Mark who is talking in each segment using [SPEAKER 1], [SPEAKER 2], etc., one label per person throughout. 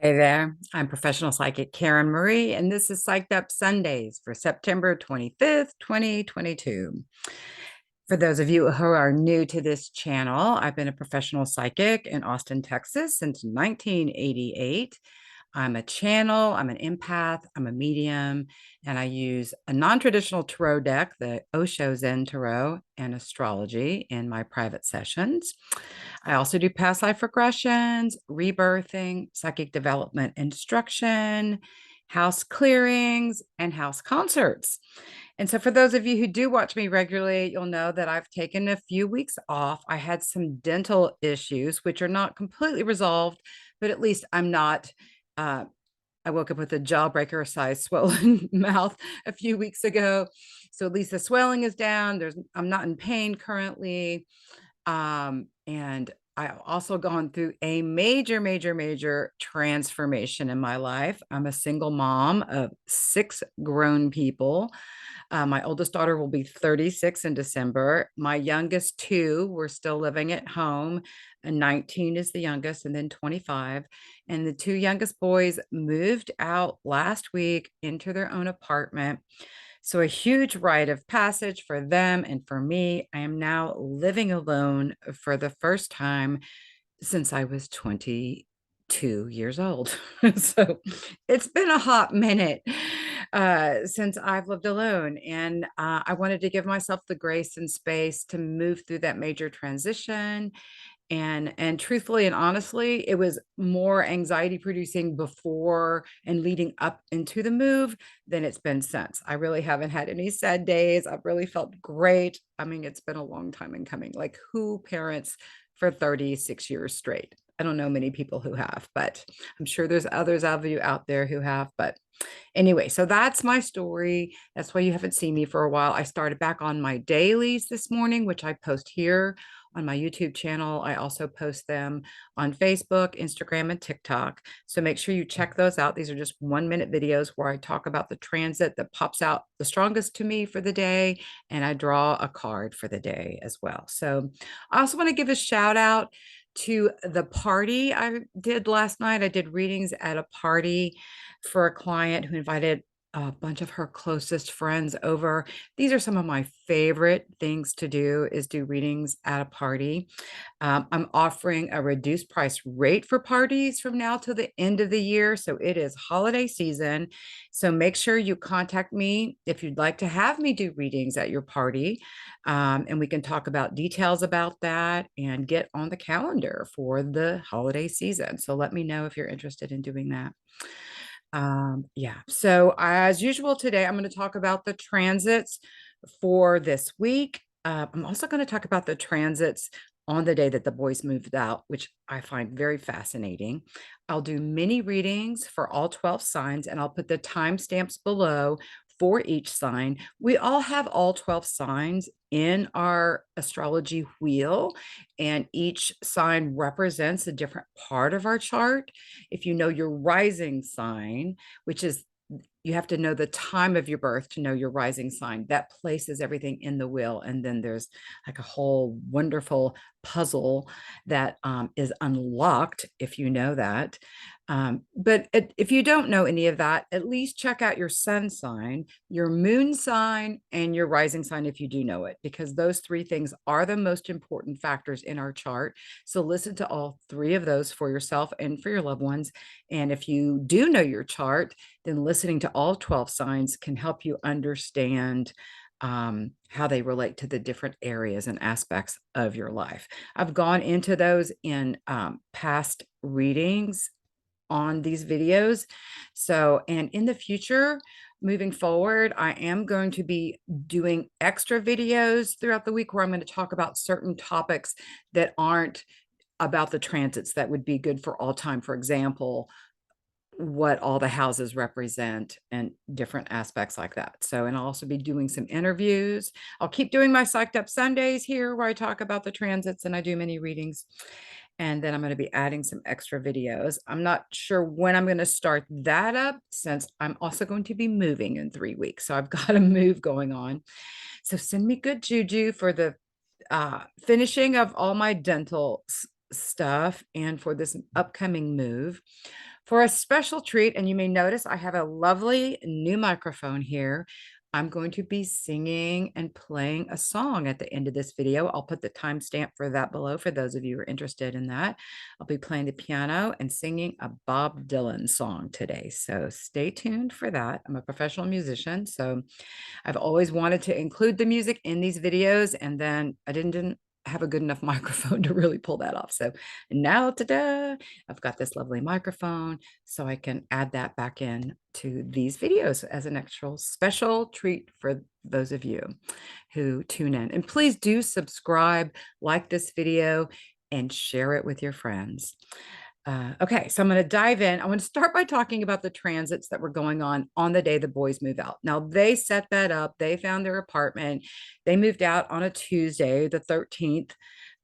[SPEAKER 1] Hey there, I'm professional psychic Karen Marie, and this is Psyched Up Sundays for September 25th, 2022. For those of you who are new to this channel, I've been a professional psychic in Austin, Texas since 1988. I'm a channel, I'm an empath, I'm a medium, and I use a non-traditional tarot deck, the Osho Zen Tarot, and astrology in my private sessions. I also do past life regressions, rebirthing, psychic development instruction, house clearings, and house concerts. And so, for those of you who do watch me regularly, you'll know that I've taken a few weeks off. I had some dental issues, which are not completely resolved, but at least I'm not. Uh, I woke up with a jawbreaker size swollen mouth a few weeks ago. So at least the swelling is down. I'm not in pain currently. And I've also gone through a major transformation in my life. I'm a single mom of six grown people. My oldest daughter will be 36 in December. My youngest two, we're still living at home. And 19 is the youngest, and then 25. And the two youngest boys moved out last week into their own apartment. So, a huge rite of passage for them and for me. I am now living alone for the first time since I was 22 years old. So, it's been a hot minute since I've lived alone. And I wanted to give myself the grace and space to move through that major transition and truthfully and honestly, it was more anxiety producing before and leading up into the move than it's been since. I really haven't had any sad days. I've really felt great. I mean, it's been a long time in coming. Like, who parents for 36 years straight? I don't know many people who have, but I'm sure there's others of you out there who have. But anyway, so that's my story. That's why you haven't seen me for a while. I started back on my dailies this morning, which I post here on my YouTube channel. I also post them on Facebook, Instagram, and TikTok. So make sure you check those out. These are just 1 minute videos where I talk about the transit that pops out the strongest to me for the day, and I draw a card for the day as well. So I also want to give a shout out to the party I did last night. I did readings at a party for a client who invited a bunch of her closest friends over. These are some of my favorite things to do is do readings at a party. I'm offering a reduced price rate for parties from now to the end of the year. So it is holiday season. So make sure you contact me if you'd like to have me do readings at your party. And we can talk about details about that and get on the calendar for the holiday season. So let me know if you're interested in doing that. Yeah. So as usual today, I'm going to talk about the transits for this week. I'm also going to talk about the transits on the day that the boys moved out, which I find very fascinating. I'll do mini readings for all 12 signs, and I'll put the timestamps below for each sign. We all have all 12 signs in our astrology wheel, and each sign represents a different part of our chart. If you know your rising sign, which is you have to know the time of your birth to know your rising sign. That places everything in the wheel. And then there's like a whole wonderful puzzle that is unlocked if you know that. If you don't know any of that, at least check out your sun sign, your moon sign, and your rising sign if you do know it, because those three things are the most important factors in our chart. So listen to all three of those for yourself and for your loved ones. And if you do know your chart, then listening to all 12 signs can help you understand how they relate to the different areas and aspects of your life. I've gone into those in past readings on these videos. So, and in the future, moving forward, I am going to be doing extra videos throughout the week where I'm going to talk about certain topics that aren't about the transits that would be good for all time. For example, what all the houses represent and different aspects like that. So, and I'll also be doing some interviews. I'll keep doing my Psyched Up Sundays here where I talk about the transits and I do many readings. And then I'm going to be adding some extra videos. I'm not sure when I'm going to start that up since I'm also going to be moving in 3 weeks. So I've got a move going on. So send me good juju for the finishing of all my dental stuff and for this upcoming move. For a special treat, and you may notice I have a lovely new microphone here. I'm going to be singing and playing a song at the end of this video. I'll put the timestamp for that below for those of you who are interested in that. I'll be playing the piano and singing a Bob Dylan song today. So stay tuned for that. I'm a professional musician, so I've always wanted to include the music in these videos, and then I didn't have a good enough microphone to really pull that off. So now, ta-da, I've got this lovely microphone, so I can add that back in to these videos as an actual special treat for those of you who tune in. And please do subscribe, like this video, and share it with your friends. Okay, so I'm going to dive in. I want to start by talking about the transits that were going on the day the boys move out. Now, they set that up. They found their apartment. They moved out on a Tuesday, the 13th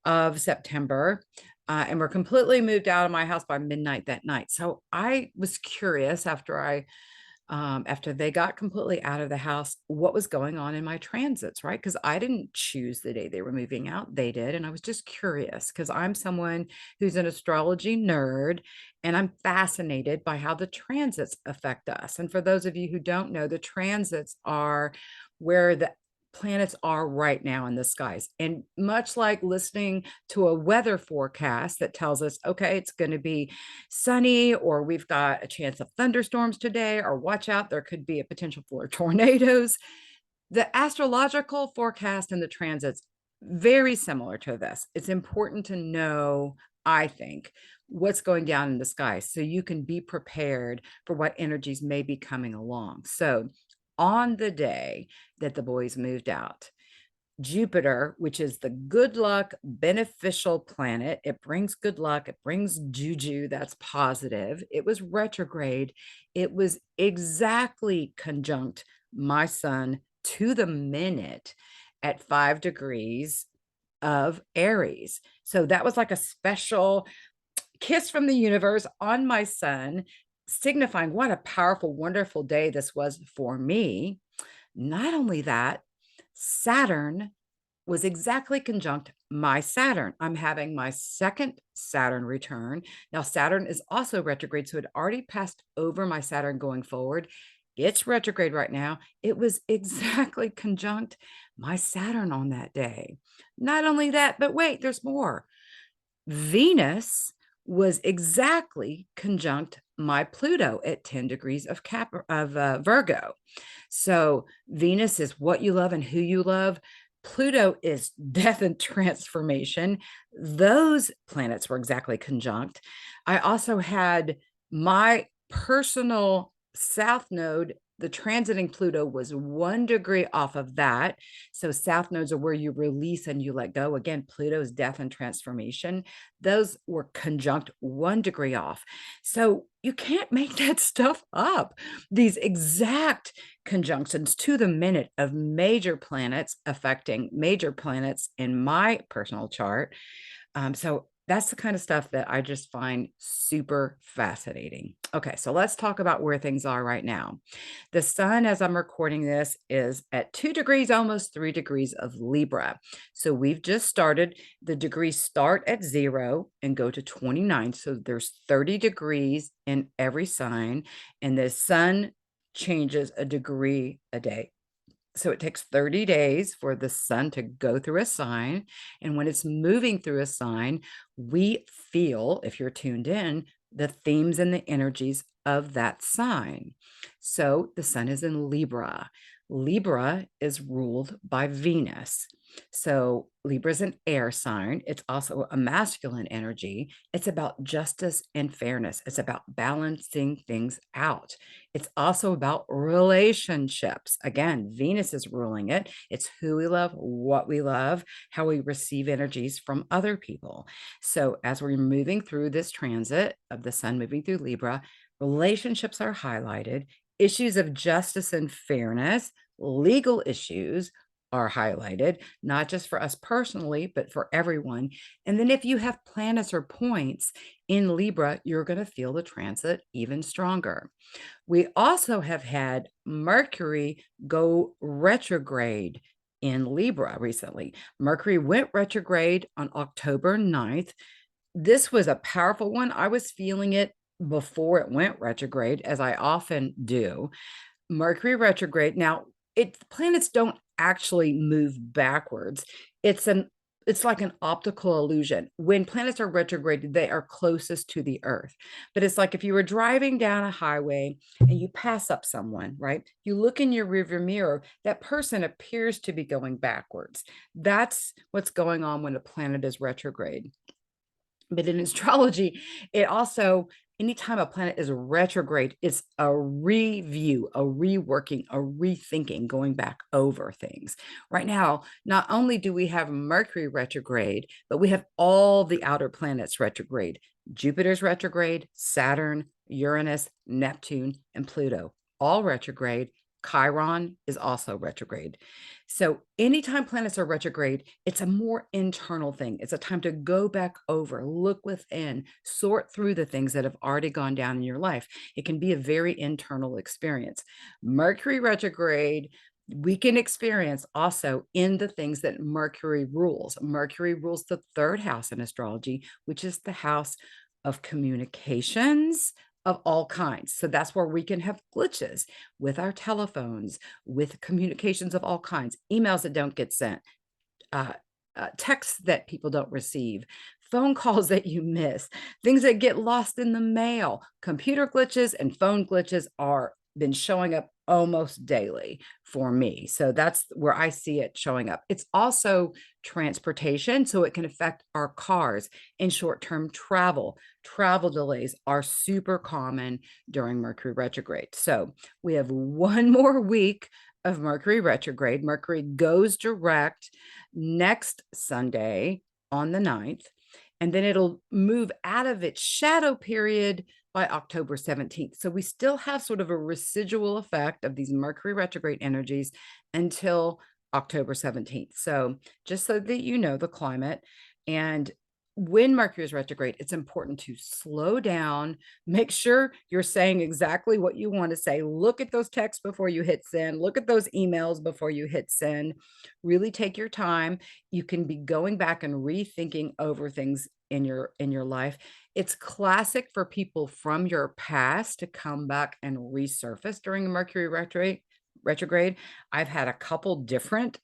[SPEAKER 1] of September, and were completely moved out of my house by midnight that night. So I was curious after they got completely out of the house, what was going on in my transits, right? Because I didn't choose the day they were moving out. They did. And I was just curious because I'm someone who's an astrology nerd, and I'm fascinated by how the transits affect us. And for those of you who don't know, the transits are where the planets are right now in the skies. And much like listening to a weather forecast that tells us, okay, it's going to be sunny, or we've got a chance of thunderstorms today, or watch out, there could be a potential for tornadoes. The astrological forecast and the transits, very similar to this. It's important to know, I think, what's going down in the sky so you can be prepared for what energies may be coming along. So on the day that the boys moved out, Jupiter, which is the good luck, beneficial planet, it brings good luck, it brings juju, that's positive. It was retrograde. It was exactly conjunct my sun to the minute at 5 degrees of Aries. So that was like a special kiss from the universe on my sun, signifying what a powerful, wonderful day this was for me. Not only that, Saturn was exactly conjunct my Saturn. I'm having my second Saturn return. Now, Saturn is also retrograde, so it already passed over my Saturn going forward. It's retrograde right now. It was exactly conjunct my Saturn on that day. Not only that, but wait, there's more. Venus was exactly conjunct my Pluto at 10 degrees of Virgo. So Venus is what you love and who you love. Pluto is death and transformation. Those planets were exactly conjunct. I also had my personal South Node. The transiting Pluto was 1 degree off of that. So South nodes are where you release and you let go. Again, Pluto's death and transformation. Those were conjunct 1 degree off. So you can't make that stuff up. These exact conjunctions to the minute of major planets affecting major planets in my personal chart. So that's the kind of stuff that I just find super fascinating. Okay, so let's talk about where things are right now. The sun, as I'm recording this, is at 2 degrees, almost 3 degrees of Libra. So we've just started. The degrees start at 0 and go to 29. So there's 30 degrees in every sign, and the sun changes a degree a day. So it takes 30 days for the sun to go through a sign. And when it's moving through a sign, we feel, if you're tuned in, the themes and the energies of that sign. So the sun is in Libra. Libra is ruled by Venus. So Libra is an air sign. It's also a masculine energy. It's about justice and fairness. It's about balancing things out. It's also about relationships. Again, Venus is ruling it. It's who we love, what we love, how we receive energies from other people. So as we're moving through this transit of the sun moving through Libra, relationships are highlighted. Issues of justice and fairness, legal issues are highlighted, not just for us personally, but for everyone. And then if you have planets or points in Libra, you're going to feel the transit even stronger. We also have had Mercury go retrograde in Libra recently. Mercury went retrograde on October 9th. This was a powerful one. I was feeling it before it went retrograde, as I often do. Mercury retrograde. Now, planets don't actually move backwards. It's an it's like an optical illusion. When planets are retrograde, they are closest to the Earth. But it's like if you were driving down a highway and you pass up someone, right? You look in your rearview mirror, that person appears to be going backwards. That's what's going on when a planet is retrograde. But in astrology, it also, anytime a planet is retrograde, it's a review, a reworking, a rethinking, going back over things. Right now, not only do we have Mercury retrograde, but we have all the outer planets retrograde. Jupiter's retrograde, Saturn, Uranus, Neptune, and Pluto, all retrograde. Chiron is also retrograde. So anytime planets are retrograde, it's a more internal thing. It's a time to go back over, look within, sort through the things that have already gone down in your life. It can be a very internal experience. Mercury retrograde, we can experience also in the things that Mercury rules. Mercury rules the third house in astrology, which is the house of communications of all kinds. So that's where we can have glitches with our telephones, with communications of all kinds, emails that don't get sent, texts that people don't receive, phone calls that you miss, things that get lost in the mail. Computer glitches and phone glitches are been showing up almost daily for me. So that's where I see it showing up. It's also transportation, so it can affect our cars and short-term travel. Travel delays are super common during Mercury retrograde. So we have one more week of Mercury retrograde. Mercury goes direct next Sunday on the 9th, and then it'll move out of its shadow period by October 17th. So we still have sort of a residual effect of these Mercury retrograde energies until October 17th. So just so that you know the climate, and when Mercury is retrograde, it's important to slow down, make sure you're saying exactly what you want to say. Look at those texts before you hit send, look at those emails before you hit send. Really take your time. You can be going back and rethinking over things in your life. It's classic for people from your past to come back and resurface during Mercury retrograde. I've had a couple different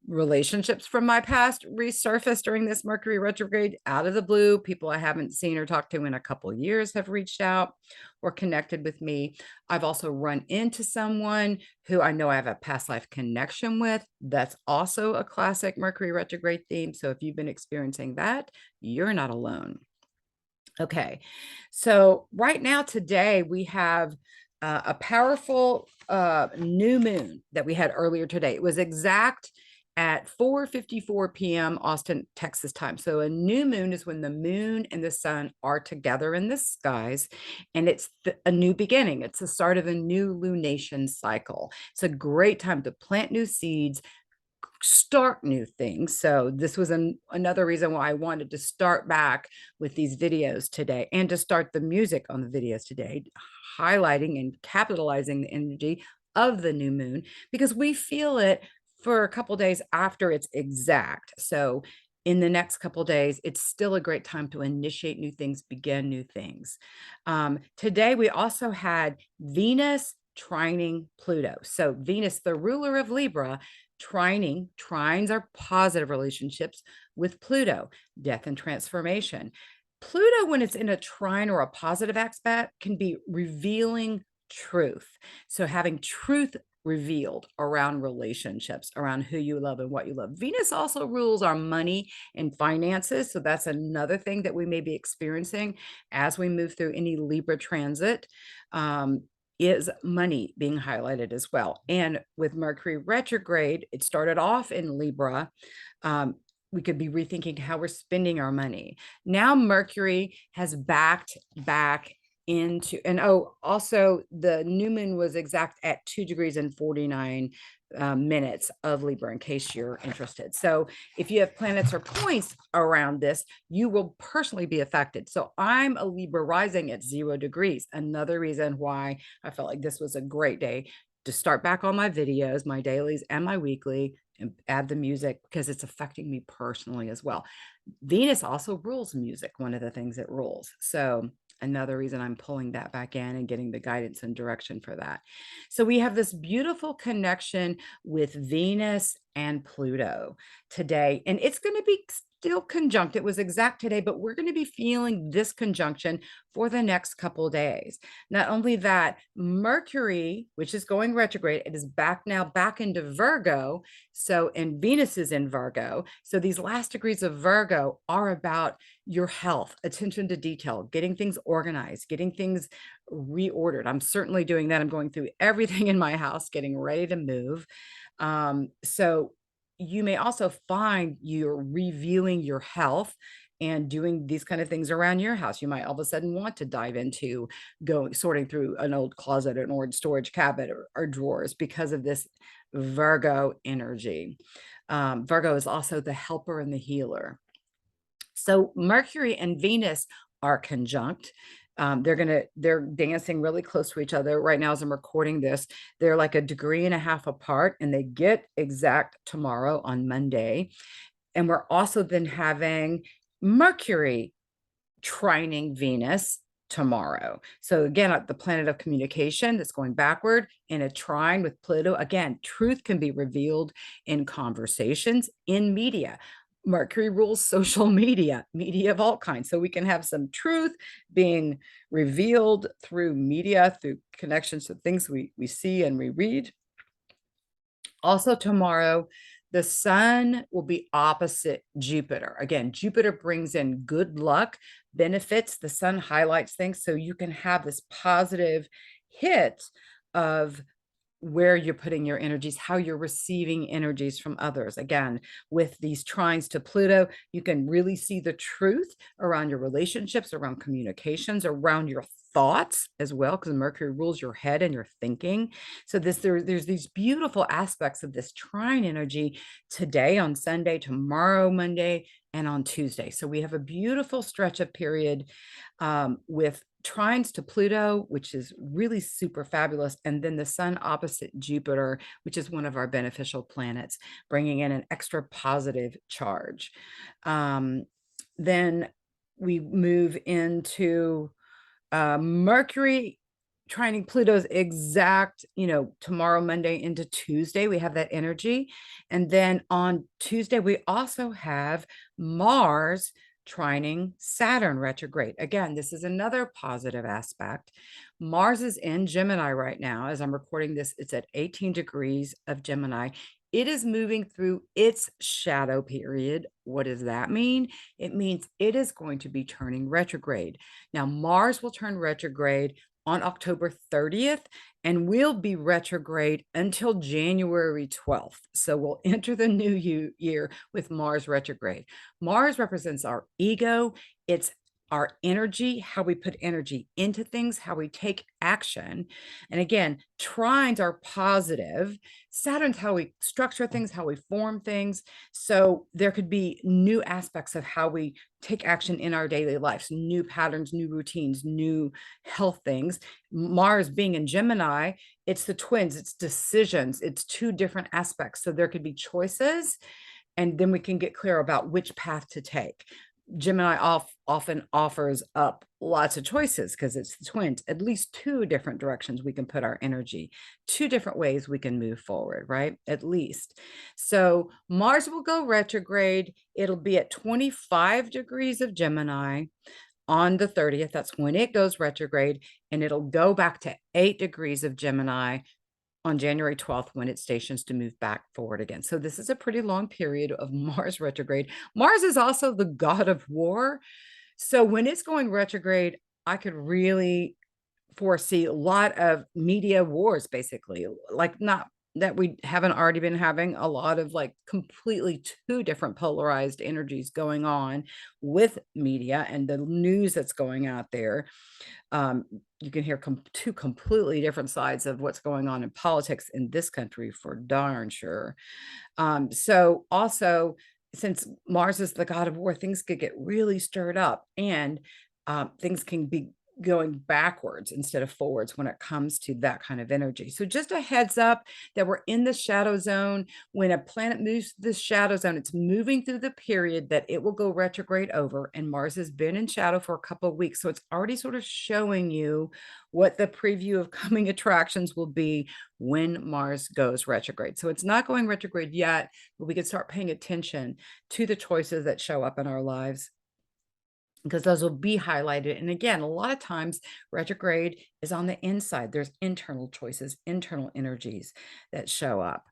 [SPEAKER 1] relationships from my past resurface during this Mercury retrograde out of the blue. People I haven't seen or talked to in a couple of years have reached out or connected with me. I've also run into someone who I know I have a past life connection with. That's also a classic Mercury retrograde theme. So if you've been experiencing that, you're not alone. Okay, so right now today we have a powerful new moon that we had earlier today. It was exact at 4:54 p.m. Austin, Texas time. So a new moon is when the moon and the sun are together in the skies, and it's a new beginning. It's the start of a new lunation cycle. It's a great time to plant new seeds, start new things. So this was another reason why I wanted to start back with these videos today, and to start the music on the videos today, highlighting and capitalizing the energy of the new moon, because we feel it for a couple days after it's exact. So in the next couple days, it's still a great time to initiate new things, begin new things. Today, we also had Venus trining Pluto. So Venus, the ruler of Libra, trines are positive relationships with Pluto, death and transformation. Pluto, when it's in a trine or a positive aspect, can be revealing truth. So having truth revealed around relationships, around who you love and what you love. Venus also rules our money and finances. So that's another thing that we may be experiencing as we move through any Libra transit. Is money being highlighted as well. And with Mercury retrograde, it started off in Libra. We could be rethinking how we're spending our money. Now Mercury has backed back into, and also the new moon was exact at 2 degrees and 49 minutes of Libra, in case you're interested. So if you have planets or points around this, you will personally be affected. So I'm a Libra rising at 0 degrees. Another reason why I felt like this was a great day to start back on my videos, my dailies and my weekly, and add the music, because it's affecting me personally as well. Venus also rules music, one of the things it rules. So another reason I'm pulling that back in and getting the guidance and direction for that. So we have this beautiful connection with Venus and Pluto today, and it's going to be still conjunct. It was exact today, but we're going to be feeling this conjunction for the next couple days. Not only that, Mercury, which is going retrograde, it is back into Virgo. So, and Venus is in Virgo. So these last degrees of Virgo are about your health, attention to detail, getting things organized, getting things reordered. I'm certainly doing that. I'm going through everything in my house, getting ready to move. So you may also find you're reviewing your health and doing these kind of things around your house. You might all of a sudden want to dive into going sorting through an old closet, an old storage cabinet, or drawers because of this Virgo energy. Virgo is also the helper and the healer. So Mercury and Venus are conjunct. They're dancing really close to each other right now as I'm recording this. They're like a degree and a half apart, and they get exact tomorrow on Monday. And we're also then having Mercury trining Venus tomorrow. So again, the planet of communication that's going backward in a trine with Pluto. Again, truth can be revealed in conversations, in media. Mercury rules social media of all kinds. So we can have some truth being revealed through media, through connections to things we see and we read. Also tomorrow, the sun will be opposite Jupiter. Again, Jupiter brings in good luck, benefits. The sun highlights things. So you can have this positive hit of where you're putting your energies, how you're receiving energies from others. Again, with these trines to Pluto, you can really see the truth around your relationships, around communications, around your thoughts as well, because Mercury rules your head and your thinking. So there's these beautiful aspects of this trine energy today, on Sunday, tomorrow, Monday, and on Tuesday. So we have a beautiful stretch of period with trines to Pluto, which is really super fabulous, and then the sun opposite Jupiter, which is one of our beneficial planets, bringing in an extra positive charge. Then we move into Mercury trining Pluto's exact, tomorrow, Monday into Tuesday, we have that energy. And then on Tuesday, we also have Mars trining Saturn retrograde. Again, this is another positive aspect. Mars is in Gemini right now. As I'm recording this, it's at 18 degrees of Gemini. It is moving through its shadow period. What does that mean? It means it is going to be turning retrograde. Now, Mars will turn retrograde on October 30th, and we'll be retrograde until January 12th. So we'll enter the new year with Mars retrograde. Mars represents our ego. It's our energy, how we put energy into things, how we take action. And again, trines are positive. Saturn's how we structure things, how we form things. So there could be new aspects of how we take action in our daily lives, new patterns, new routines, new health things. Mars being in Gemini, it's the twins, it's decisions, it's two different aspects. So there could be choices, and then we can get clear about which path to take. Gemini often offers up lots of choices because it's the twins, at least two different directions we can put our energy, two different ways we can move forward, right? At least. So Mars will go retrograde. It'll be at 25 degrees of Gemini on the 30th. That's when it goes retrograde, and it'll go back to 8 degrees of Gemini on January 12th when it stations to move back forward again. So this is a pretty long period of Mars retrograde. Mars is also the god of war. So when it's going retrograde, I could really foresee a lot of media wars, basically, like not that we haven't already been having a lot of like completely two different polarized energies going on with media and the news that's going out there. You can hear two completely different sides of what's going on in politics in this country for darn sure. So also, since Mars is the god of war, things could get really stirred up, and things can be going backwards instead of forwards when it comes to that kind of energy. So just a heads up that we're in the shadow zone. When a planet moves the shadow zone, it's moving through the period that it will go retrograde over, and Mars has been in shadow for a couple of weeks. So it's already sort of showing you what the preview of coming attractions will be when Mars goes retrograde. So it's not going retrograde yet, but we can start paying attention to the choices that show up in our lives, because those will be highlighted. And again, a lot of times retrograde is on the inside. There's internal choices, internal energies that show up.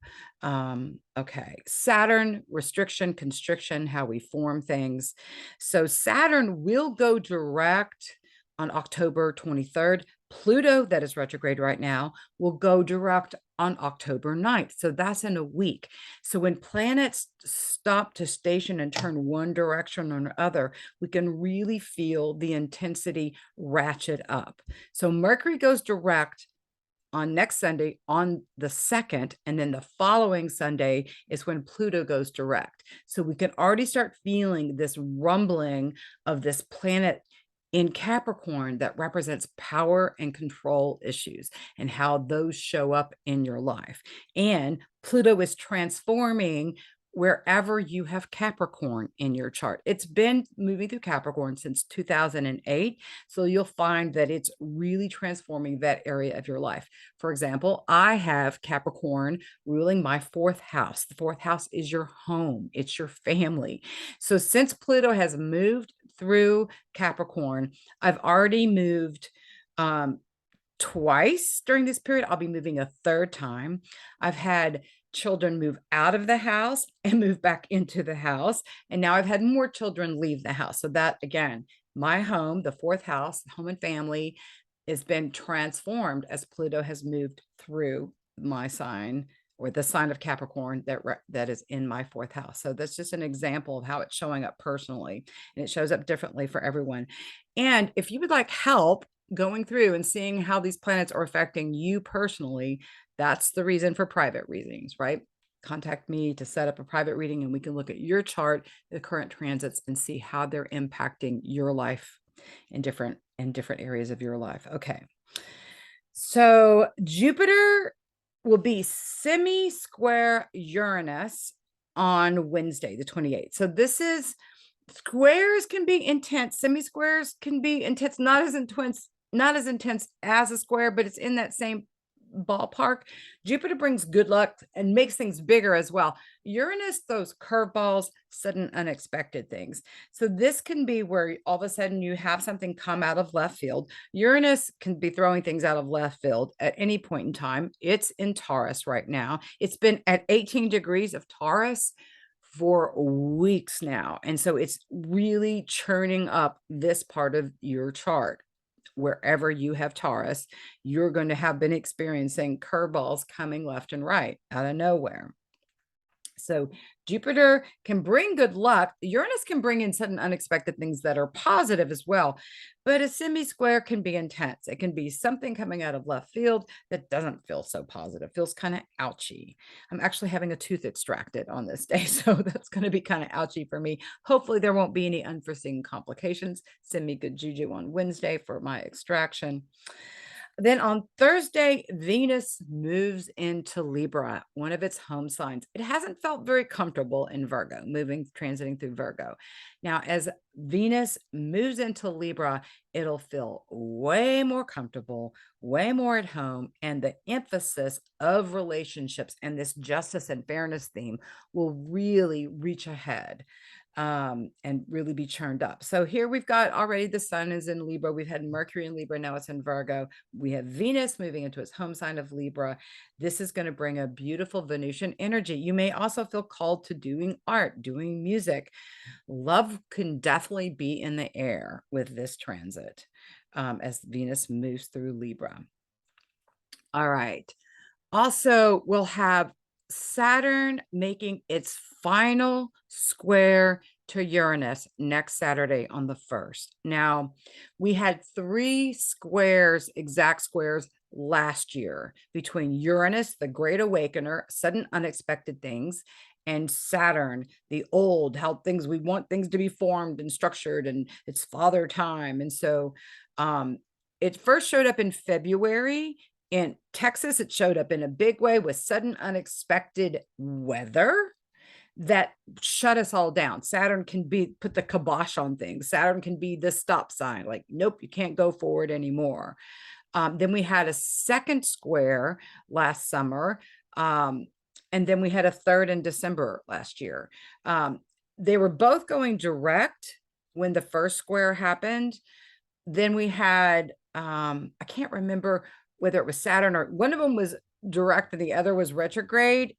[SPEAKER 1] Okay. Saturn, restriction, constriction, how we form things. So Saturn will go direct on October 23rd. Pluto, that is retrograde right now, will go direct on October 9th. So that's in a week. So when planets stop to station and turn one direction or another, we can really feel the intensity ratchet up. So Mercury goes direct on next Sunday on the 2nd, and then the following Sunday is when Pluto goes direct. So we can already start feeling this rumbling of this planet in Capricorn that represents power and control issues and how those show up in your life. And Pluto is transforming wherever you have Capricorn in your chart. It's been moving through Capricorn since 2008. So you'll find that it's really transforming that area of your life. For example, I have Capricorn ruling my 4th house. The 4th house is your home. It's your family. So since Pluto has moved through Capricorn, I've already moved twice during this period. I'll be moving a 3rd time. I've had children move out of the house and move back into the house. And now I've had more children leave the house. So that, again, my home, the 4th house, home and family, has been transformed as Pluto has moved through my sign, or the sign of Capricorn that is in my 4th house. So that's just an example of how it's showing up personally, and it shows up differently for everyone. And if you would like help going through and seeing how these planets are affecting you personally, that's the reason for private readings, right? Contact me to set up a private reading, and we can look at your chart, the current transits, and see how they're impacting your life in different areas of your life. Okay. So Jupiter will be semi-square Uranus on Wednesday, the 28th. So this is, squares can be intense, semi-squares can be intense, not as intense as a square, but it's in that same ballpark. Jupiter brings good luck and makes things bigger as well. Uranus throws curveballs, sudden unexpected things. So this can be where all of a sudden you have something come out of left field. Uranus can be throwing things out of left field at any point in time. It's in Taurus right now. It's been at 18 degrees of Taurus for weeks now. And so it's really churning up this part of your chart. Wherever you have Taurus, you're going to have been experiencing curveballs coming left and right out of nowhere. So Jupiter can bring good luck. Uranus can bring in sudden unexpected things that are positive as well. But a semi-square can be intense. It can be something coming out of left field that doesn't feel so positive, feels kind of ouchy. I'm actually having a tooth extracted on this day, so that's going to be kind of ouchy for me. Hopefully there won't be any unforeseen complications. Send me good juju on Wednesday for my extraction. Then on Thursday, Venus moves into Libra, one of its home signs. It hasn't felt very comfortable in Virgo, transiting through Virgo. Now, as Venus moves into Libra, it'll feel way more comfortable, way more at home, and the emphasis of relationships and this justice and fairness theme will really reach ahead. And really be churned up. So here we've got already the sun is in Libra. We've had Mercury in Libra. Now it's in Virgo. We have Venus moving into its home sign of Libra. This is going to bring a beautiful Venusian energy. You may also feel called to doing art, doing music. Love can definitely be in the air with this transit as Venus moves through Libra. All right. Also, we'll have Saturn making its final square to Uranus next Saturday on the 1st. Now, we had 3 squares, exact squares last year between Uranus, the great awakener, sudden unexpected things, and Saturn, the old, how we want things to be formed and structured, and it's father time. And so it first showed up in February. In Texas, it showed up in a big way with sudden unexpected weather that shut us all down. Saturn can put the kibosh on things. Saturn can be the stop sign, like, nope, you can't go forward anymore. Then we had a second square last summer. And then we had a third in December last year. They were both going direct when the first square happened. Then we had, I can't remember whether it was Saturn or one of them was direct and the other was retrograde.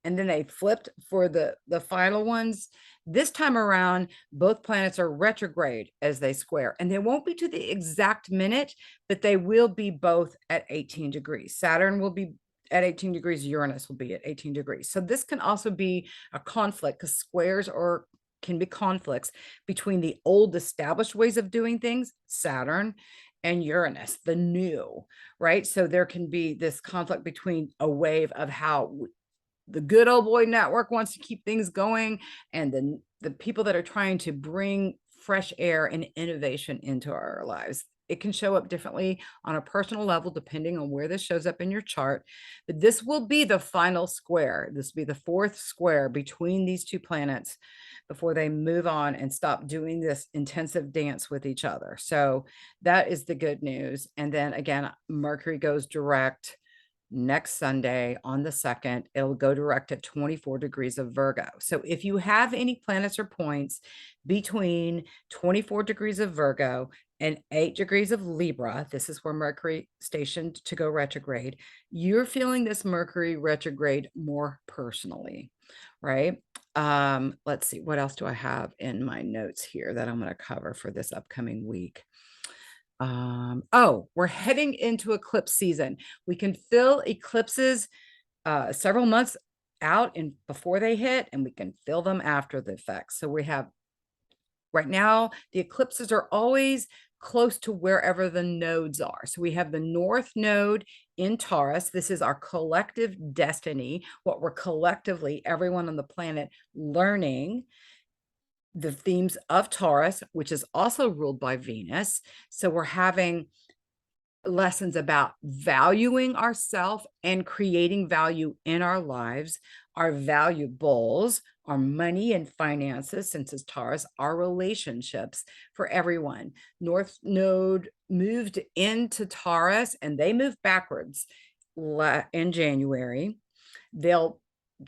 [SPEAKER 1] And then they flipped for the final ones. This time around, both planets are retrograde as they square, and they won't be to the exact minute, but they will be both at 18 degrees. Saturn will be at 18 degrees. Uranus will be at 18 degrees. So this can also be a conflict because squares can be conflicts between the old established ways of doing things, Saturn, and Uranus, the new, right? So there can be this conflict between a wave of how the good old boy network wants to keep things going, and the people that are trying to bring fresh air and innovation into our lives. It can show up differently on a personal level, depending on where this shows up in your chart. But this will be the final square. This will be the fourth square between these two planets before they move on and stop doing this intensive dance with each other. So that is the good news. And then again, Mercury goes direct next Sunday on the 2nd. It'll go direct at 24 degrees of Virgo. So if you have any planets or points between 24 degrees of Virgo and 8 degrees of Libra, this is where Mercury stationed to go retrograde, you're feeling this Mercury retrograde more personally, right? Let's see, what else do I have in my notes here that I'm going to cover for this upcoming week? Oh, we're heading into eclipse season. We can feel eclipses several months out and before they hit, and we can feel them after the effect. So we have right now, the eclipses are always close to wherever the nodes are. So we have the North Node in Taurus. This is our collective destiny, what we're collectively, everyone on the planet, learning the themes of Taurus, which is also ruled by Venus. So we're having lessons about valuing ourselves and creating value in our lives, our valuables, our money and finances, since it's Taurus, our relationships for everyone. North Node moved into Taurus and they moved backwards in January. They'll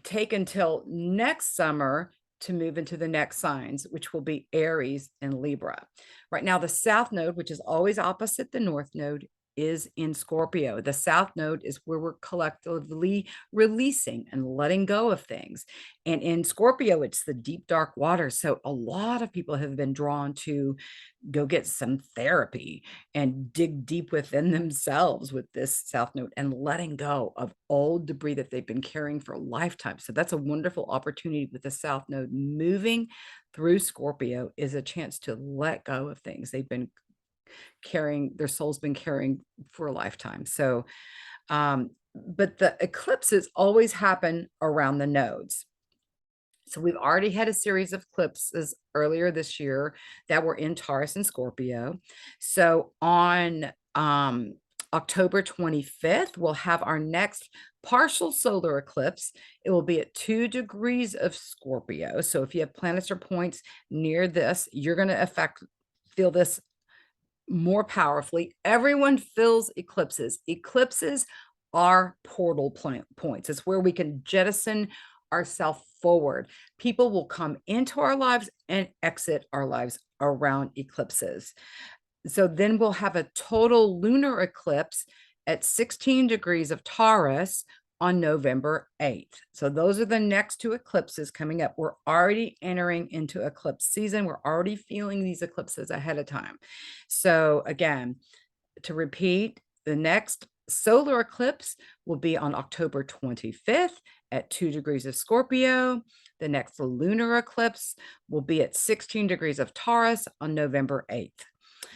[SPEAKER 1] take until next summer to move into the next signs, which will be Aries and Libra. Right now, the South Node, which is always opposite the North Node, is in Scorpio. The South Node is where we're collectively releasing and letting go of things. And in Scorpio, it's the deep, dark waters. So a lot of people have been drawn to go get some therapy and dig deep within themselves with this South Node and letting go of old debris that they've been carrying for lifetimes. So that's a wonderful opportunity with the South Node moving through Scorpio, is a chance to let go of things they've been carrying, their soul's been carrying for a lifetime. So, but the eclipses always happen around the nodes. So we've already had a series of eclipses earlier this year that were in Taurus and Scorpio. So on October 25th, we'll have our next partial solar eclipse. It will be at 2 degrees of Scorpio. So if you have planets or points near this, you're going to feel this more powerfully. Everyone feels eclipses. Eclipses are portal points. It's where we can jettison ourselves forward. People will come into our lives and exit our lives around eclipses. So then we'll have a total lunar eclipse at 16 degrees of Taurus on November 8th. So those are the next two eclipses coming up. We're already entering into eclipse season. We're already feeling these eclipses ahead of time. So again, to repeat, the next solar eclipse will be on October 25th at 2 degrees of Scorpio. The next lunar eclipse will be at 16 degrees of Taurus on November 8th.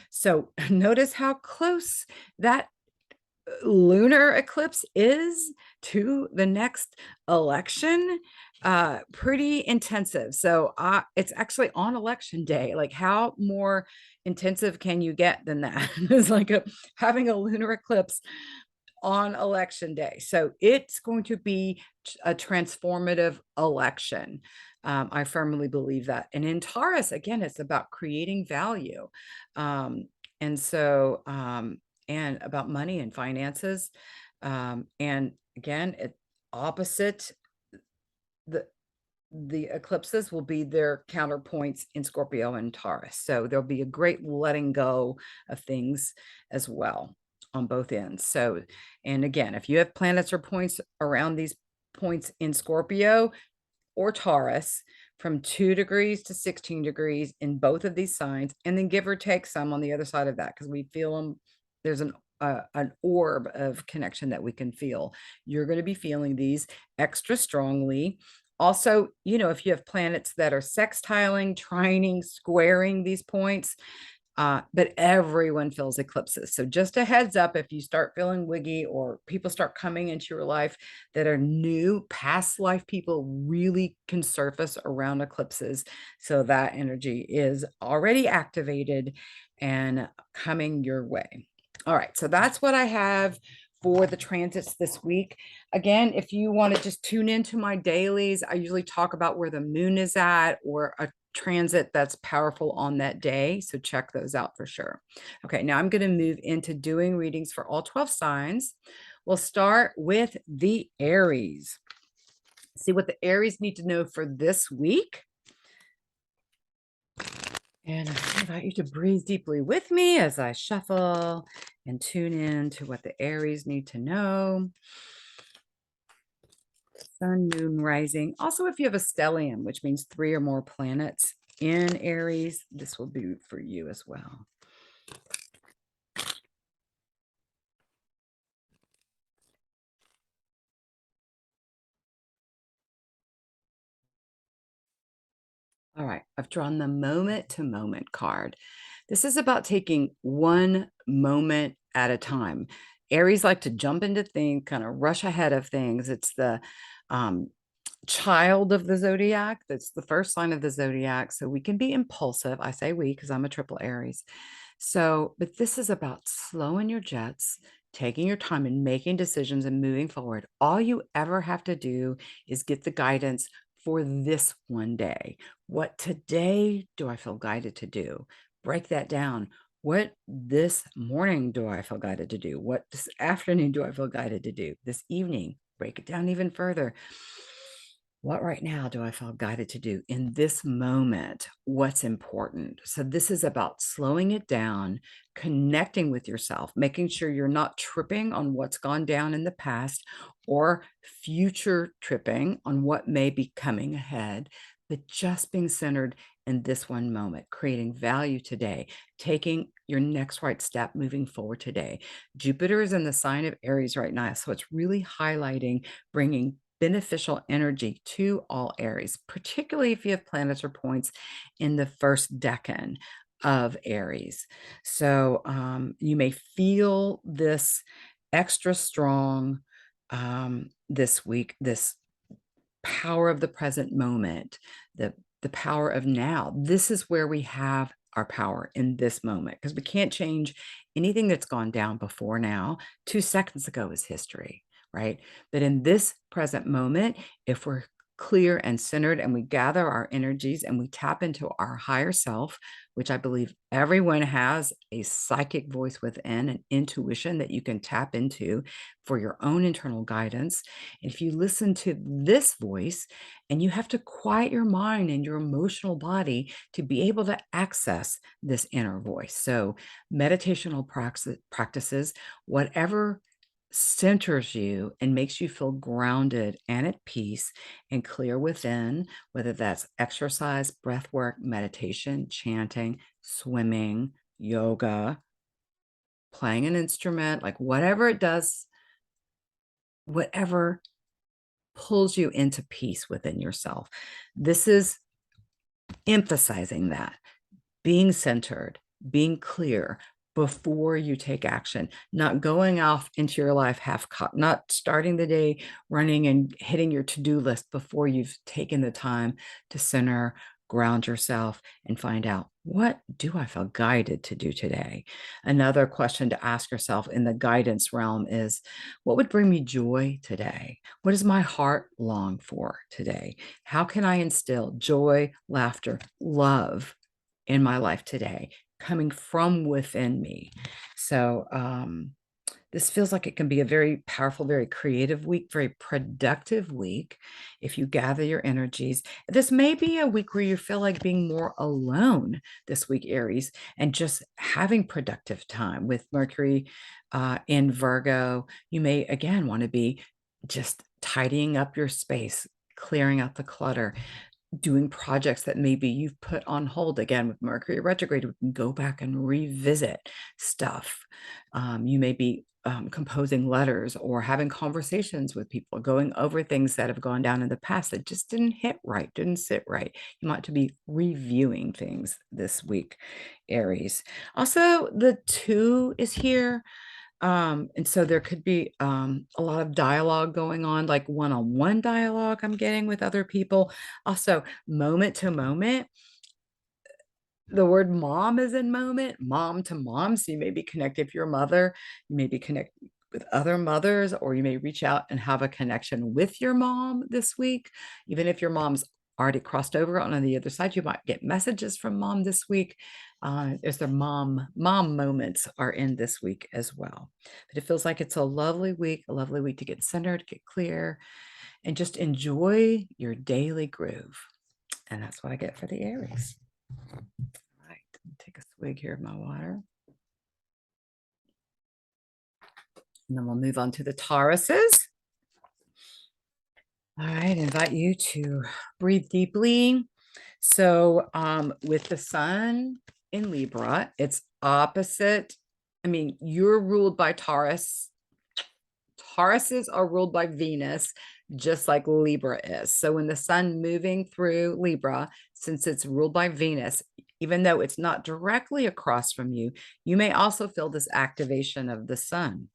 [SPEAKER 1] So notice how close that lunar eclipse is to the next election. Pretty intensive. So it's actually on election day. Like, how more intensive can you get than that? It's like having a lunar eclipse on election day. So it's going to be a transformative election. I firmly believe that. And in Taurus, again, it's about creating value. Um, and so, and about money and finances. And again, it opposite the eclipses will be their counterpoints in Scorpio and Taurus. So there'll be a great letting go of things as well on both ends. So, and again, if you have planets or points around these points in Scorpio or Taurus, from 2 degrees to 16 degrees in both of these signs, and then give or take some on the other side of that, because we feel them. There's an orb of connection that we can feel. You're going to be feeling these extra strongly. Also, you know, if you have planets that are sextiling, trining, squaring these points, but everyone feels eclipses. So just a heads up, if you start feeling wiggy or people start coming into your life that are new, past life people really can surface around eclipses. So that energy is already activated and coming your way. All right, so that's what I have for the transits this week. Again, if you want to just tune into my dailies, I usually talk about where the moon is at or a transit that's powerful on that day. So check those out for sure. Okay, now I'm going to move into doing readings for all 12 signs. We'll start with the Aries. See what the Aries need to know for this week. And I invite you to breathe deeply with me as I shuffle and tune in to what the Aries need to know. Sun, moon, rising. Also, if you have a stellium, which means 3 or more planets in Aries, this will be for you as well. All right, I've drawn the moment to moment card. This is about taking one moment at a time. Aries like to jump into things, kind of rush ahead of things. It's the child of the zodiac. That's the first sign of the zodiac. So we can be impulsive. I say we because I'm a triple Aries. So, but this is about slowing your jets, taking your time and making decisions and moving forward. All you ever have to do is get the guidance for this one day. What today do I feel guided to do? Break that down. What this morning do I feel guided to do? What this afternoon do I feel guided to do? This evening, break it down even further. What right now do I feel guided to do in this moment? What's important? So this is about slowing it down, connecting with yourself, making sure you're not tripping on what's gone down in the past or future tripping on what may be coming ahead, but just being centered in this one moment, creating value today, taking your next right step, moving forward today. Jupiter is in the sign of Aries right now, so it's really highlighting bringing beneficial energy to all Aries, particularly if you have planets or points in the first decan of Aries. So you may feel this extra strong this week, this power of the present moment, the power of now. This is where we have our power in this moment, because we can't change anything that's gone down before now. 2 seconds ago is history, right? But in this present moment, if we're clear and centered and we gather our energies and we tap into our higher self, which I believe everyone has a psychic voice within, an intuition that you can tap into for your own internal guidance. And if you listen to this voice, and you have to quiet your mind and your emotional body to be able to access this inner voice. So meditational practices, whatever centers you and makes you feel grounded and at peace and clear within, whether that's exercise, breath work, meditation, chanting, swimming, yoga, playing an instrument, like whatever it does, whatever pulls you into peace within yourself. This is emphasizing that, being centered, being clear before you take action, not going off into your life half-cocked, not starting the day running and hitting your to-do list before you've taken the time to center, ground yourself, and find out, what do I feel guided to do today? Another question to ask yourself in the guidance realm is, what would bring me joy today? What does my heart long for today? How can I instill joy, laughter, love in my life today, coming from within me? So, this feels like it can be a very powerful, very creative week, very productive week if you gather your energies. This may be a week where you feel like being more alone this week, Aries, and just having productive time with Mercury in Virgo. You may, again, want to be just tidying up your space, clearing out the clutter, doing projects that maybe you've put on hold. Again, with Mercury retrograde, we can go back and revisit stuff. You may be composing letters or having conversations with people, going over things that have gone down in the past that just didn't hit right, didn't sit right. You might to be reviewing things this week, Aries. Also, the 2 is here. And so there could be a lot of dialogue going on, like one-on-one dialogue I'm getting with other people. Also, moment to moment. The word mom is in moment, mom to mom. So you may be connected, if you're a mother, you may be connected with other mothers, or you may reach out and have a connection with your mom this week. Even if your mom's already crossed over on the other side, you might get messages from mom this week. There's their mom moments are in this week as well. But it feels like it's a lovely week to get centered, get clear, and just enjoy your daily groove. And that's what I get for the Aries. All right, let me take a swig here of my water. And then we'll move on to the Tauruses. All right, invite you to breathe deeply. So with the sun in Libra, it's opposite. I mean, you're ruled by Taurus. Tauruses are ruled by Venus, just like Libra is. So when the sun moving through Libra, since it's ruled by Venus, even though it's not directly across from you, you may also feel this activation of the sun.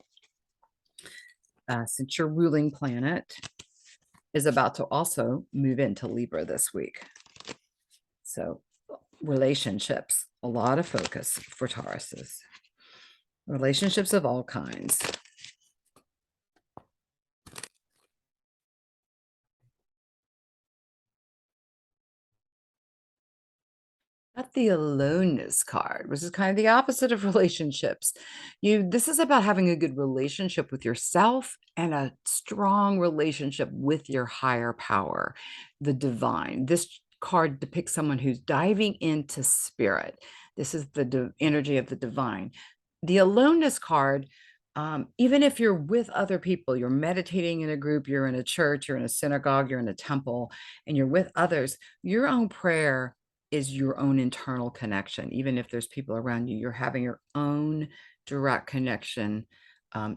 [SPEAKER 1] Since your ruling planet is about to also move into Libra this week. So relationships, a lot of focus for Tauruses. Relationships of all kinds. Got the aloneness card, which is kind of the opposite of relationships. This is about having a good relationship with yourself and a strong relationship with your higher power, the divine. This card depicts someone who's diving into spirit. This is the energy of the divine. The aloneness card, even if you're with other people, you're meditating in a group, you're in a church, you're in a synagogue, you're in a temple, and you're with others, your own prayer is your own internal connection. Even if there's people around you, you're having your own direct connection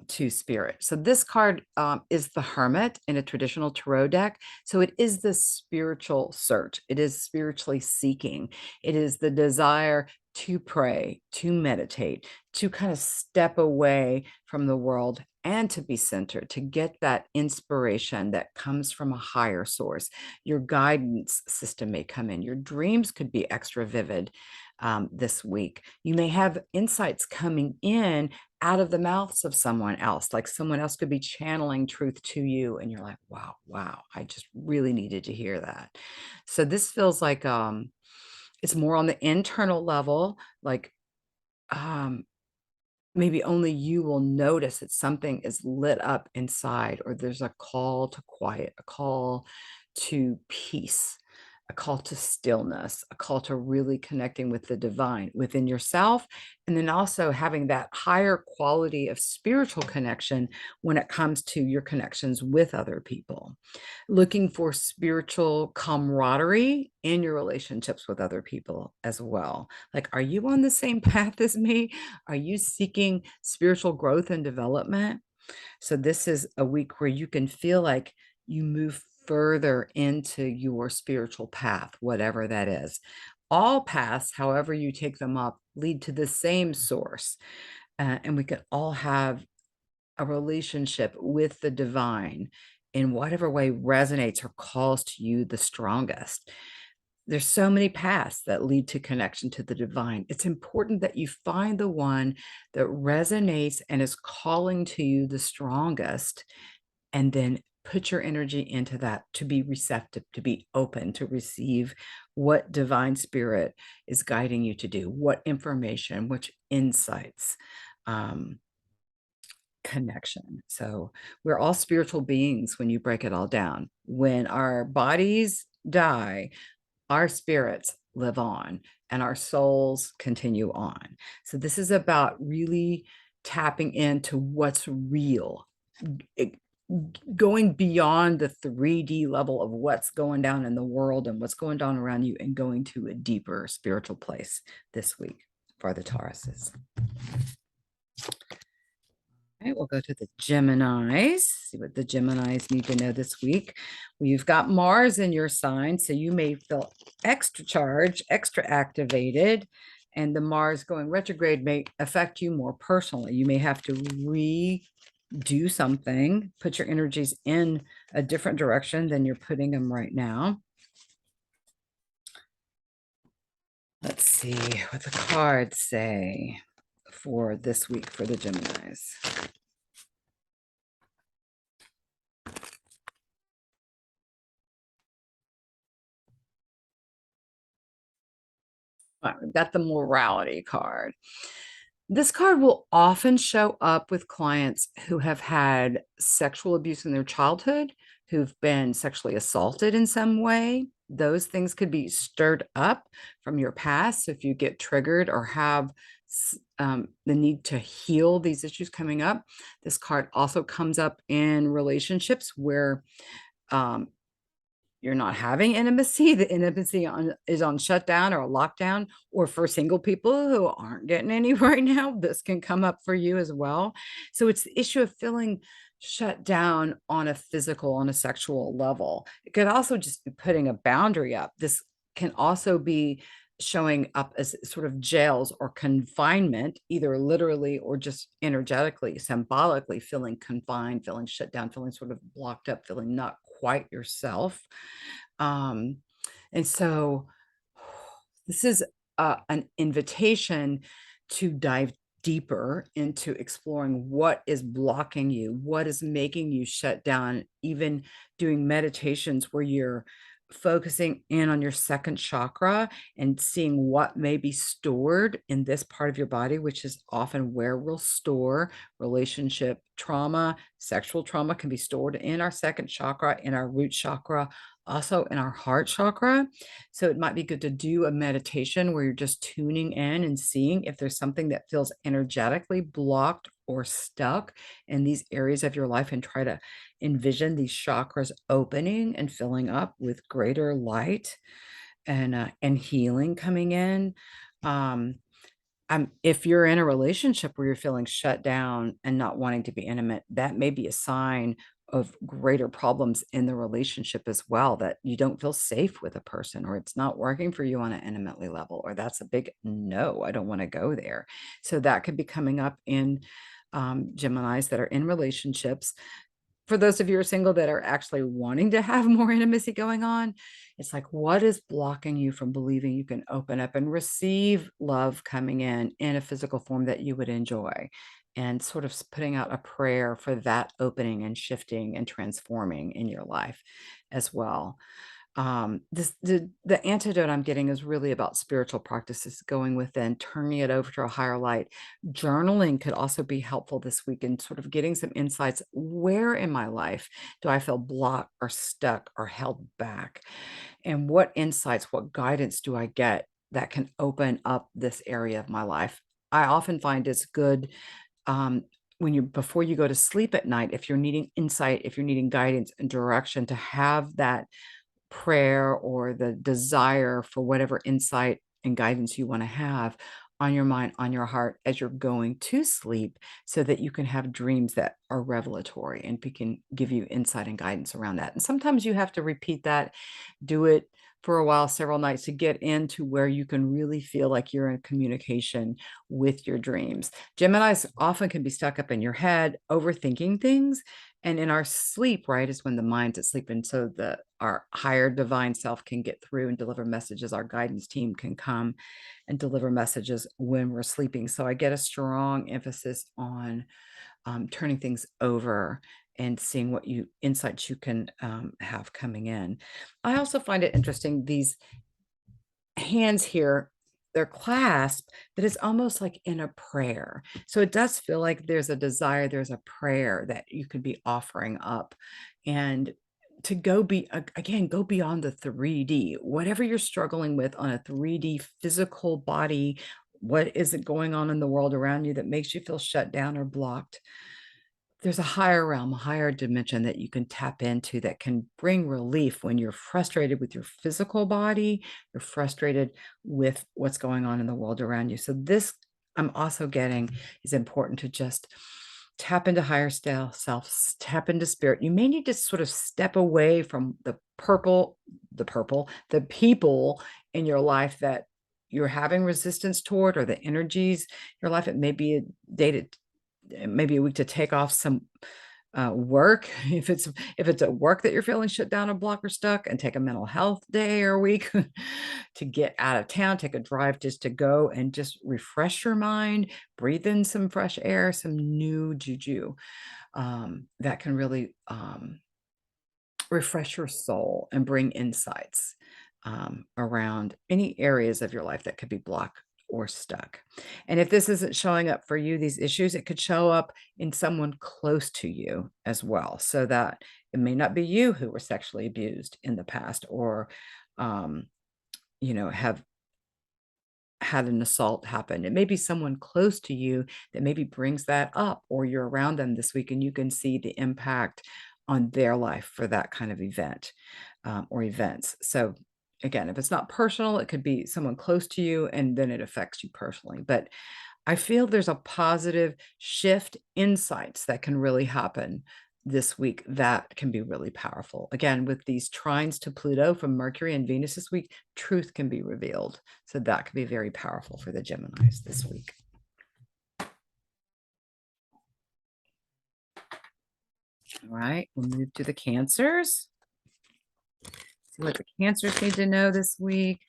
[SPEAKER 1] to spirit. So this card is the Hermit in a traditional tarot deck. So it is the spiritual search. It is spiritually seeking. It is the desire to pray, to meditate, to kind of step away from the world and to be centered, to get that inspiration that comes from a higher source. Your guidance system may come in. Your dreams could be extra vivid this week. You may have insights coming in out of the mouths of someone else, like someone else could be channeling truth to you, and you're like, wow, I just really needed to hear that. So this feels like it's more on the internal level, like maybe only you will notice that something is lit up inside, or there's a call to quiet, a call to peace, a call to stillness, a call to really connecting with the divine within yourself, and then also having that higher quality of spiritual connection when it comes to your connections with other people. Looking for spiritual camaraderie in your relationships with other people as well. Like, are you on the same path as me? Are you seeking spiritual growth and development? So this is a week where you can feel like you move further into your spiritual path, whatever that is. All paths, however you take them up, lead to the same source. And we can all have a relationship with the divine in whatever way resonates or calls to you the strongest. there's so many paths that lead to connection to the divine. It's important that you find the one that resonates and is calling to you the strongest, and then put your energy into that to be receptive, to be open, to receive what divine spirit is guiding you to do, what information, which insights, connection. So we're all spiritual beings when you break it all down. When our bodies die, our spirits live on and our souls continue on. So this is about really tapping into what's real, going beyond the 3D level of what's going down in the world and what's going on around you, and going to a deeper spiritual place this week for the Tauruses. All right, we'll go to the Geminis, see what the Geminis need to know this week. Well, you've got Mars in your sign, so you may feel extra charged, extra activated, and the Mars going retrograde may affect you more personally. You may have to redo something, put your energies in a different direction than you're putting them right now. Let's see what the cards say for this week for the Geminis. All right, we've got the morality card. This card will often show up with clients who have had sexual abuse in their childhood, who've been sexually assaulted in some way. Those things could be stirred up from your past. So if you get triggered or have the need to heal these issues coming up, this card also comes up in relationships where you're not having intimacy. The intimacy is on shutdown or lockdown, or for single people who aren't getting any right now, this can come up for you as well. So it's the issue of feeling shut down on a physical, on a sexual level. It could also just be putting a boundary up. This can also be showing up as sort of jails or confinement, either literally or just energetically, symbolically, feeling confined, feeling shut down, feeling sort of blocked up, feeling not quite yourself. And so this is an invitation to dive deeper into exploring what is blocking you, what is making you shut down, even doing meditations where you're focusing in on your second chakra and seeing what may be stored in this part of your body, which is often where we'll store relationship trauma. Sexual trauma can be stored in our second chakra, in our root chakra, also in our heart chakra. So it might be good to do a meditation where you're just tuning in and seeing if there's something that feels energetically blocked or stuck in these areas of your life, and try to envision these chakras opening and filling up with greater light and healing coming in. If you're in a relationship where you're feeling shut down and not wanting to be intimate, that may be a sign of greater problems in the relationship as well, that you don't feel safe with a person, or it's not working for you on an intimately level, or that's a big no, I don't want to go there. So that could be coming up in Geminis that are in relationships. For those of you who are single that are actually wanting to have more intimacy going on, it's like, what is blocking you from believing you can open up and receive love coming in a physical form that you would enjoy? And sort of putting out a prayer for that opening and shifting and transforming in your life as well. The antidote I'm getting is really about spiritual practices, going within, turning it over to a higher light. Journaling could also be helpful this week in sort of getting some insights. Where in my life do I feel blocked or stuck or held back? And what insights, what guidance do I get that can open up this area of my life? I often find it's good when you, before you go to sleep at night, if you're needing insight, if you're needing guidance and direction, to have that prayer or the desire for whatever insight and guidance you want to have on your mind, on your heart as you're going to sleep, so that you can have dreams that are revelatory and can give you insight and guidance around that. And sometimes you have to repeat that, do it for a while, several nights, to get into where you can really feel like you're in communication with your dreams. Geminis often can be stuck up in your head, overthinking things, And in our sleep, right, is when the mind's asleep. And so our higher divine self can get through and deliver messages. Our guidance team can come and deliver messages when we're sleeping. So I get a strong emphasis on turning things over and seeing what insights you can have coming in. I also find it interesting, these hands here, they're clasped, but it's almost like in a prayer. So it does feel like there's a desire, there's a prayer that you could be offering up, and to again, go beyond the 3D, whatever you're struggling with on a 3D physical body. What is it going on in the world around you that makes you feel shut down or blocked? There's a higher realm, a higher dimension that you can tap into that can bring relief when you're frustrated with your physical body, you're frustrated with what's going on in the world around you. So this, I'm also getting, is important to just tap into higher self, tap into spirit. You may need to sort of step away from the people in your life that you're having resistance toward, or the energies in your life. It may be a day to maybe a week to take off some work. If it's at work that you're feeling shut down or blocked or stuck, and take a mental health day or a week to get out of town, take a drive just to go and just refresh your mind, breathe in some fresh air, some new juju that can really refresh your soul and bring insights around any areas of your life that could be blocked or stuck. And if this isn't showing up for you, these issues, it could show up in someone close to you as well. So that it may not be you who were sexually abused in the past, or, um, have had an assault happen. It may be someone close to you that maybe brings that up, or you're around them this week and you can see the impact on their life for that kind of event or events. So, again, if it's not personal, it could be someone close to you and then it affects you personally. But I feel there's a positive shift, insights that can really happen this week that can be really powerful. Again, with these trines to Pluto from Mercury and Venus this week, truth can be revealed. So that could be very powerful for the Geminis this week. All right, we'll move to the Cancers. See what the Cancers need to know this week.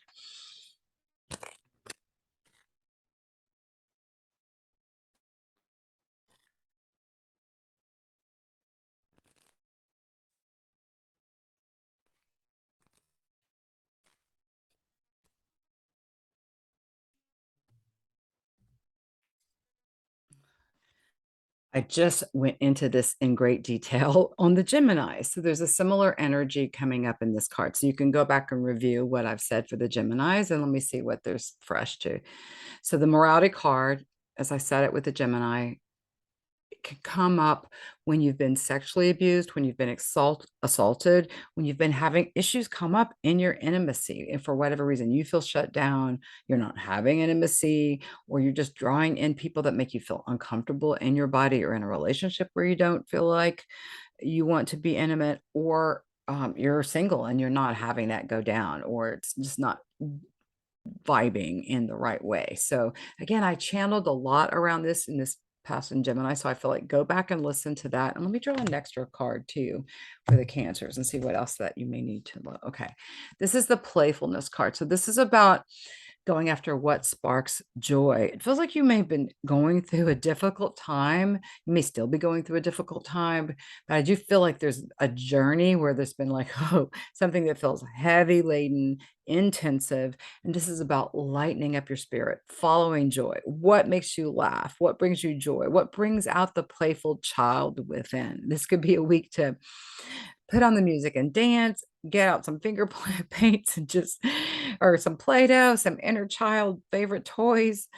[SPEAKER 1] I just went into this in great detail on the Gemini. So there's a similar energy coming up in this card. So you can go back and review what I've said for the Geminis, and let me see what there's fresh too. So the morality card, as I said it with the Gemini, can come up when you've been sexually abused, when you've been assaulted, when you've been having issues come up in your intimacy. And for whatever reason, you feel shut down, you're not having intimacy, or you're just drawing in people that make you feel uncomfortable in your body, or in a relationship where you don't feel like you want to be intimate, or you're single and you're not having that go down, or it's just not vibing in the right way. So again, I channeled a lot around this in this past in Gemini. So I feel like go back and listen to that. And let me draw an extra card too for the Cancers and see what else that you may need to know. Okay. This is the playfulness card. So this is about going after what sparks joy. It feels like you may have been going through a difficult time. You may still be going through a difficult time, but I do feel like there's a journey where there's been like, oh, something that feels heavy laden, intensive. And this is about lightening up your spirit, following joy. What makes you laugh? What brings you joy? What brings out the playful child within? This could be a week to put on the music and dance, get out some finger paints and just, or some Play-Doh, some inner child favorite toys,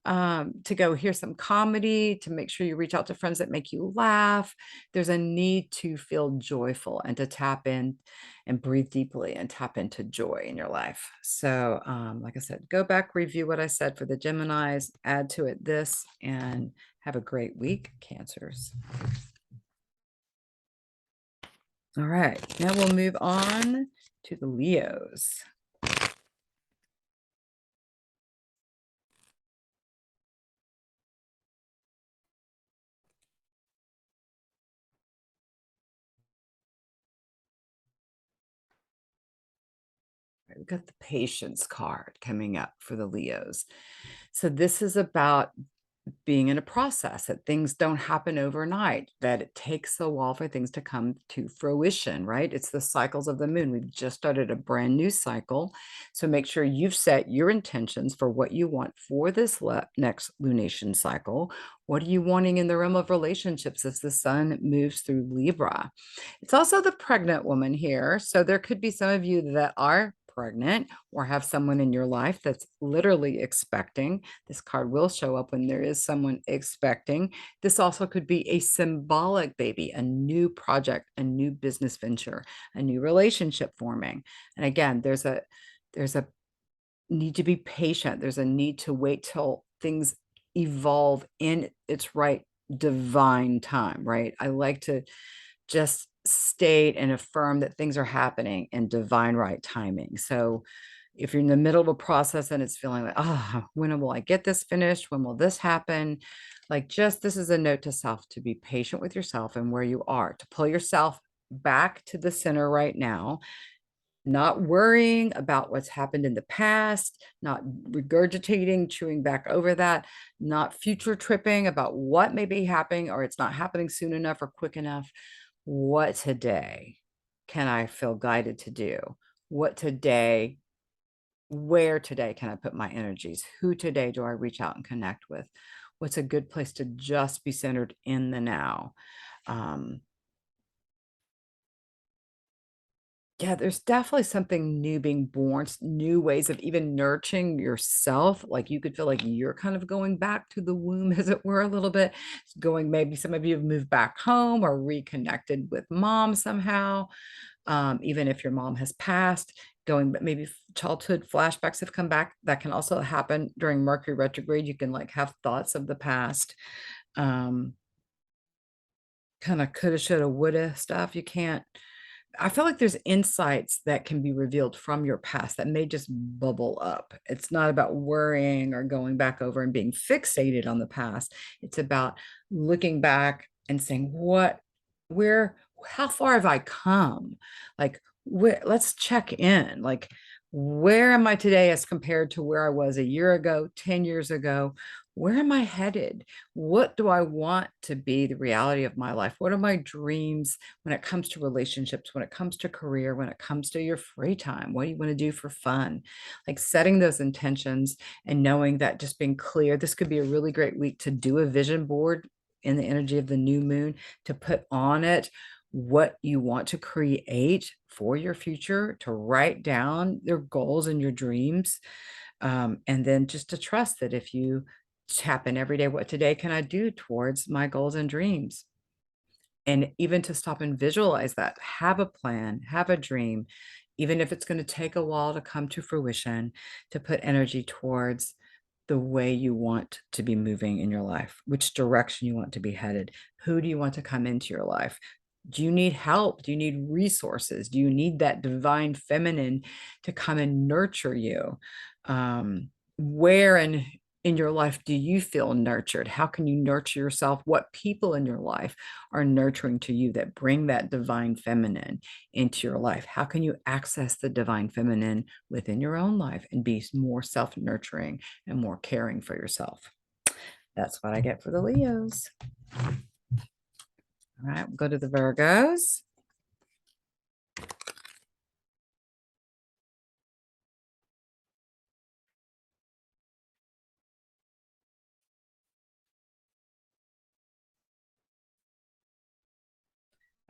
[SPEAKER 1] to go hear some comedy, to make sure you reach out to friends that make you laugh. There's a need to feel joyful and to tap in and breathe deeply and tap into joy in your life. So, like I said, go back, review what I said for the Geminis, add to it this, and have a great week, Cancers. All right, now we'll move on to the Leos. we've got the Patience card coming up for the Leos. So this is about being in a process, that things don't happen overnight, that it takes a while for things to come to fruition, right? It's the cycles of the moon. We've just started a brand new cycle. So make sure you've set your intentions for what you want for this next lunation cycle. What are you wanting in the realm of relationships as the sun moves through Libra? It's also the pregnant woman here. So there could be some of you that are pregnant or have someone in your life that's literally expecting. This card will show up when there is someone expecting. This also could be a symbolic baby, a new project, a new business venture, a new relationship forming. And again, there's a need to be patient. There's a need to wait till things evolve in its right divine time, right? I like to just state and affirm that things are happening in divine right timing. So if you're in the middle of a process and it's feeling like, oh, when will I get this finished? When will this happen? Like, just this is a note to self to be patient with yourself and where you are, to pull yourself back to the center right now, not worrying about what's happened in the past, not regurgitating, chewing back over that, not future tripping about what may be happening or it's not happening soon enough or quick enough. What today can I feel guided to do? What today, where today can I put my energies? Who today do I reach out and connect with? What's a good place to just be centered in the now? Yeah, there's definitely something new being born, new ways of even nurturing yourself. Like you could feel like you're kind of going back to the womb, as it were, a little bit. Going, maybe some of you have moved back home or reconnected with mom somehow. Even if your mom has passed, going, but maybe childhood flashbacks have come back. That can also happen during Mercury retrograde. You can like have thoughts of the past, kind of coulda, shoulda, woulda stuff. You can't. I feel like there's insights that can be revealed from your past that may just bubble up. It's not about worrying or going back over and being fixated on the past. It's about looking back and saying, where, how far have I come? Like, let's check in. Like, where am I today as compared to where I was a year ago, 10 years ago? Where am I headed? What do I want to be the reality of my life? What are my dreams when it comes to relationships, when it comes to career, when it comes to your free time? What do you want to do for fun? Like setting those intentions and knowing that, just being clear, this could be a really great week to do a vision board in the energy of the new moon, to put on it what you want to create for your future, to write down your goals and your dreams. And then just to trust that if you tap in every day, what today can I do towards my goals and dreams? And even to stop and visualize that, have a plan, have a dream, even if it's going to take a while to come to fruition, to put energy towards the way you want to be moving in your life, which direction you want to be headed. Who do you want to come into your life? Do you need help? Do you need resources? Do you need that divine feminine to come and nurture you? Where in your life do you feel nurtured? How can you nurture yourself? What people in your life are nurturing to you that bring that divine feminine into your life? How can you access the divine feminine within your own life and be more self-nurturing and more caring for yourself? That's what I get for the Leos. All right, we'll go to the Virgos.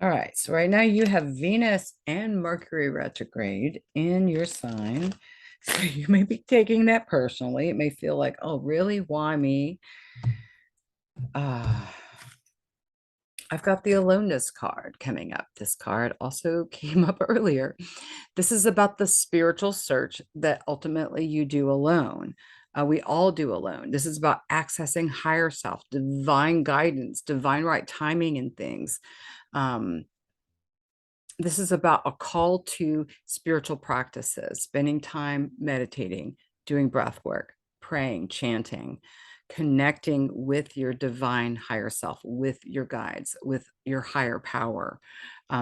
[SPEAKER 1] All right, so right now you have Venus and Mercury retrograde in your sign. So you may be taking that personally. It may feel like, oh, really? Why me? I've got the aloneness card coming up. This card also came up earlier. This is about the spiritual search that ultimately you do alone. We all do alone. This is about accessing higher self, divine guidance, divine right timing and things. This is about a call to spiritual practices, spending time meditating, doing breath work, praying, chanting, connecting with your divine higher self, with your guides, with your higher power.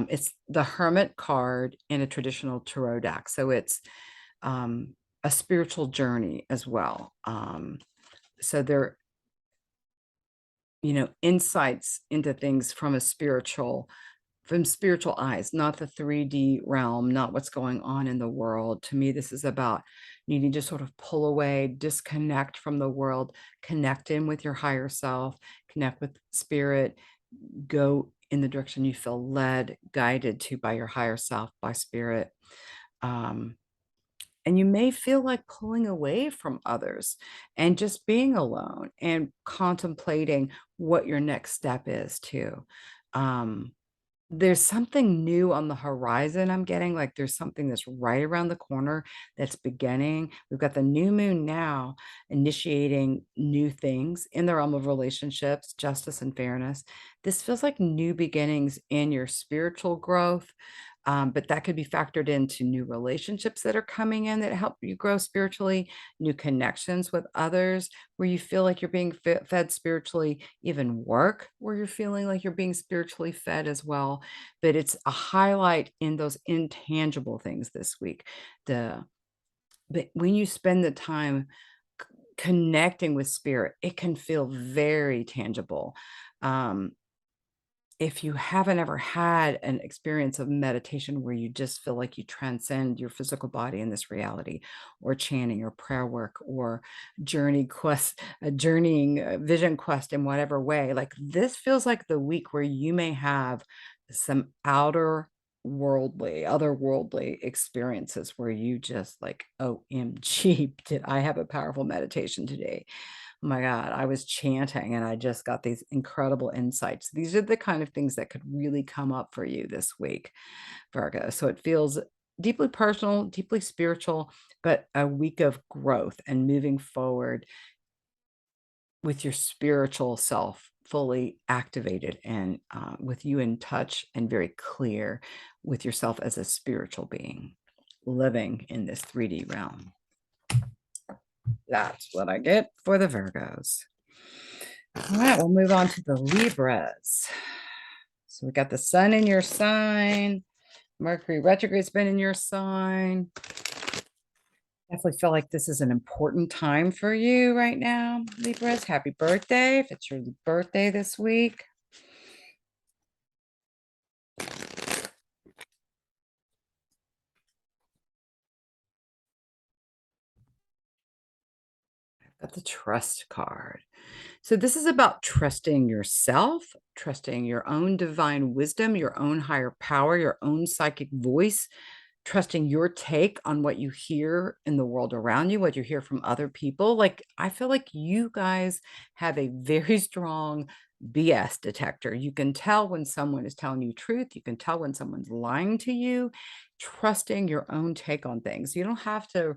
[SPEAKER 1] It's the Hermit card in a traditional tarot deck. So it's a spiritual journey as well. So there, insights into things from spiritual eyes, not the 3D realm, not what's going on in the world. To me, this is about needing to sort of pull away, disconnect from the world, connect in with your higher self, connect with spirit, go in the direction you feel led, guided to by your higher self, by spirit. Um, and you may feel like pulling away from others and just being alone and contemplating what your next step is too. Um, there's something new on the horizon I'm getting, like, there's something that's right around the corner that's beginning. We've got the new moon now initiating new things in the realm of relationships, justice, and fairness. This feels like new beginnings in your spiritual growth, but that could be factored into new relationships that are coming in that help you grow spiritually, new connections with others where you feel like you're being fed spiritually, even work where you're feeling like you're being spiritually fed as well. But it's a highlight in those intangible things this week. The but when you spend the time connecting with spirit, it can feel very tangible. Um, if you haven't ever had an experience of meditation where you just feel like you transcend your physical body in this reality, or chanting or prayer work or journeying vision quest in whatever way, like, this feels like the week where you may have some otherworldly experiences where you just like, OMG, did I have a powerful meditation today? Oh my God, I was chanting and I just got these incredible insights. These are the kind of things that could really come up for you this week, Virgo. So it feels deeply personal, deeply spiritual, but a week of growth and moving forward with your spiritual self fully activated and with you in touch and very clear with yourself as a spiritual being living in this 3D realm. That's what I get for the Virgos. All right, we'll move on to the Libras. So we got the sun in your sign, Mercury retrograde's been in your sign. Definitely feel like this is an important time for you right now, Libras. Happy birthday if it's your birthday this week. I've got the trust card. So this is about trusting yourself, trusting your own divine wisdom, your own higher power, your own psychic voice, trusting your take on what you hear in the world around you, what you hear from other people. Like, I feel like you guys have a very strong BS detector. You can tell when someone is telling you truth. You can tell when someone's lying to you, trusting your own take on things. You don't have to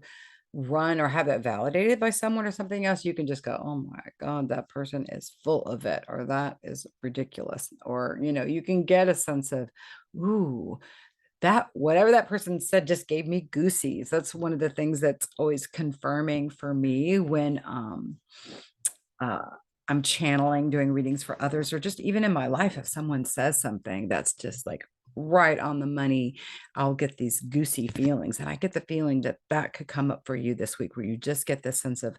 [SPEAKER 1] run or have that validated by someone or something else. You can just go, oh my God, that person is full of it, or that is ridiculous. Or, you can get a sense of, ooh, that whatever that person said just gave me goosies. That's one of the things that's always confirming for me when uh, I'm channeling, doing readings for others, or just even in my life. If someone says something that's just like right on the money, I'll get these goosey feelings. And I get the feeling that that could come up for you this week, where you just get this sense of,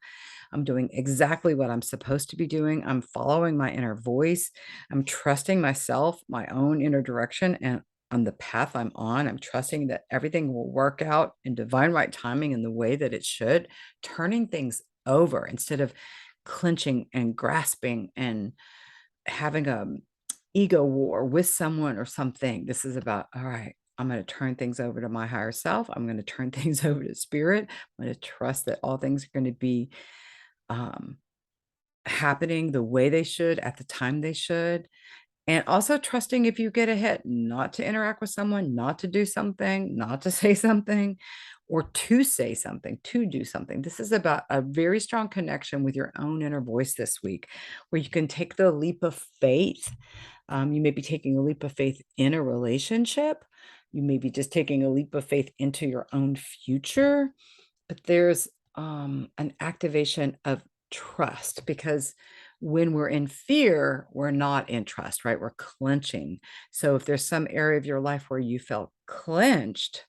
[SPEAKER 1] I'm doing exactly what I'm supposed to be doing. I'm following my inner voice. I'm trusting myself, my own inner direction, and on the path I'm on. I'm trusting that everything will work out in divine right timing in the way that it should, turning things over instead of clenching and grasping and having a ego war with someone or something. This is about, all right, I'm going to turn things over to my higher self. I'm going to turn things over to spirit. I'm going to trust that all things are going to be um, happening the way they should at the time they should. And also trusting, if you get a hit, not to interact with someone, not to do something, not to say something, or to say something, to do something. This is about a very strong connection with your own inner voice this week, where you can take the leap of faith. You may be taking a leap of faith in a relationship. You may be just taking a leap of faith into your own future. But there's an activation of trust, because when we're in fear, we're not in trust, right? We're clenching. So if there's some area of your life where you felt clenched,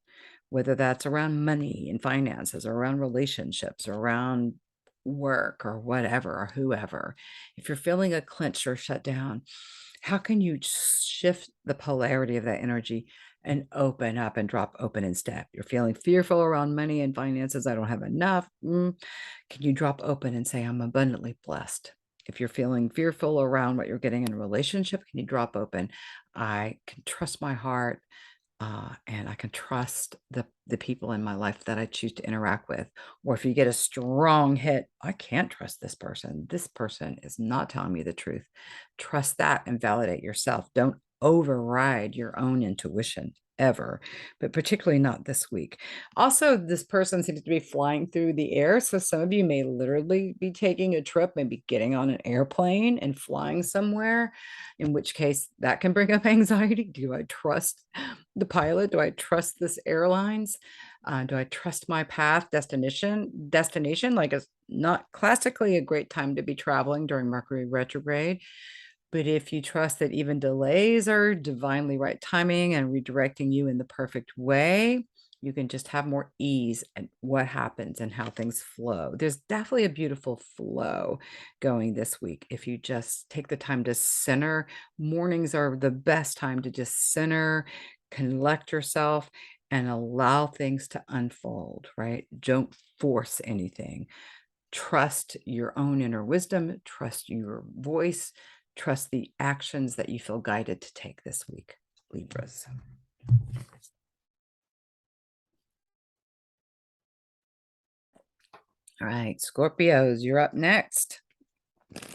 [SPEAKER 1] whether that's around money and finances or around relationships or around work or whatever or whoever. If you're feeling a clench or shut down, how can you shift the polarity of that energy and open up and drop open instead? You're feeling fearful around money and finances. I don't have enough. Can you drop open and say, I'm abundantly blessed? If you're feeling fearful around what you're getting in a relationship, can you drop open? I can trust my heart, and I can trust the people in my life that I choose to interact with. Or if you get a strong hit, I can't trust this person. This person is not telling me the truth. Trust that and validate yourself. Don't override your own intuition ever, but particularly not this week. Also, this person seems to be flying through the air. So some of you may literally be taking a trip, maybe getting on an airplane and flying somewhere, in which case that can bring up anxiety. Do I trust the pilot? Do I trust this airlines? Do I trust my path, destination? Like, it's not classically a great time to be traveling during Mercury retrograde. But if you trust that even delays are divinely right timing and redirecting you in the perfect way, you can just have more ease at what happens and how things flow. There's definitely a beautiful flow going this week if you just take the time to center. Mornings are the best time to just center, collect yourself, and allow things to unfold, right? Don't force anything. Trust your own inner wisdom, trust your voice, trust the actions that you feel guided to take this week, Libras. All right, Scorpios, you're up next. Take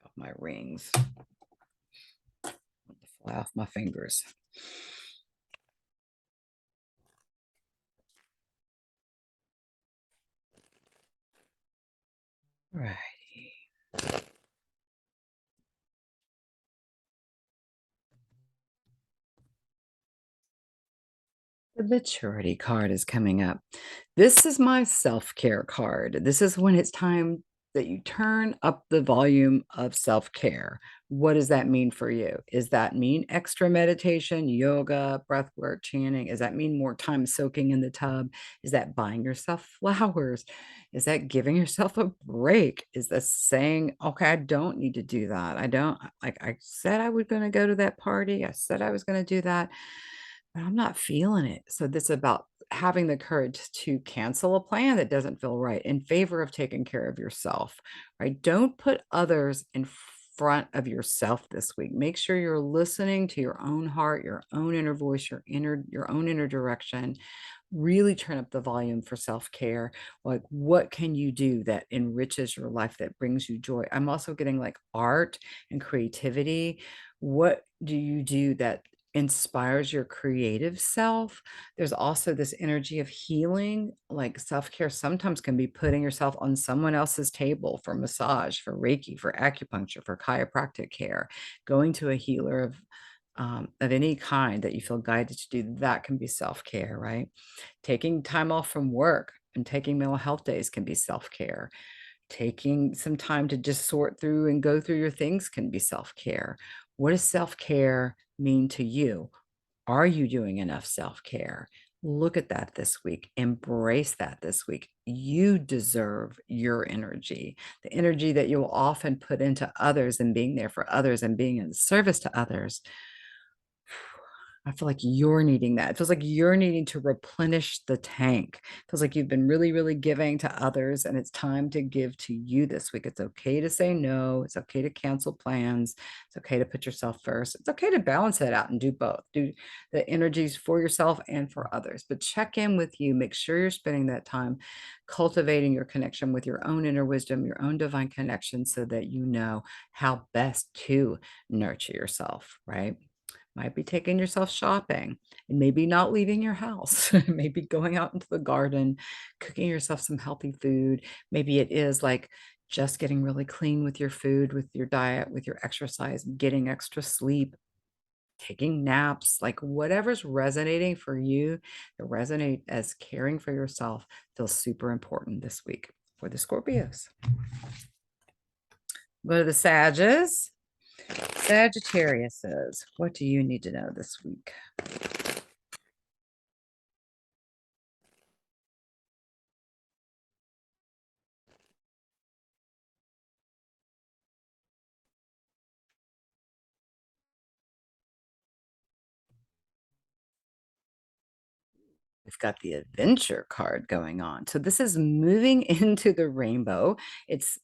[SPEAKER 1] off my rings. Fly off my fingers. All right. The maturity card is coming up. This is my self-care card. This is when it's time that you turn up the volume of self-care. What does that mean for you? Does that mean extra meditation, yoga, breath work, chanting? Does that mean more time soaking in the tub? Is that buying yourself flowers? Is that giving yourself a break? Is that saying, okay, I don't need to do that. I don't, like I said, I was going to go to that party. I said I was going to do that, but I'm not feeling it. So this is about having the courage to cancel a plan that doesn't feel right in favor of taking care of yourself, right? Don't put others in front of yourself this week. Make sure you're listening to your own heart, your own inner voice, your own inner direction. Really turn up the volume for self-care. Like, what can you do that enriches your life, that brings you joy? I'm also getting like art and creativity. What do you do that inspires your creative self? There's also this energy of healing, like self-care sometimes can be putting yourself on someone else's table for massage, for Reiki, for acupuncture, for chiropractic care, going to a healer of any kind that you feel guided to do. That can be self-care, right? Taking time off from work and taking mental health days can be self-care. Taking some time to just sort through and go through your things can be self-care. What does self-care mean to you? Are you doing enough self-care? Look at that this week. Embrace that this week. You deserve your energy, the energy that you will often put into others and being there for others and being in service to others. I feel like you're needing that. It feels like you're needing to replenish the tank. It feels like you've been really, really giving to others, and it's time to give to you this week. It's okay to say no. It's okay to cancel plans. It's okay to put yourself first. It's okay to balance it out and do both. Do the energies for yourself and for others. But check in with you. Make sure you're spending that time cultivating your connection with your own inner wisdom, your own divine connection, so that you know how best to nurture yourself, right? Might be taking yourself shopping and maybe not leaving your house, maybe going out into the garden, cooking yourself some healthy food. Maybe it is like just getting really clean with your food, with your diet, with your exercise, getting extra sleep, taking naps, like whatever's resonating for you, to resonate as caring for yourself feels super important this week for the Scorpios. Go to the Sages. Sagittarius is, what do you need to know this week? We've got the adventure card going on. So this is moving into the rainbow. It's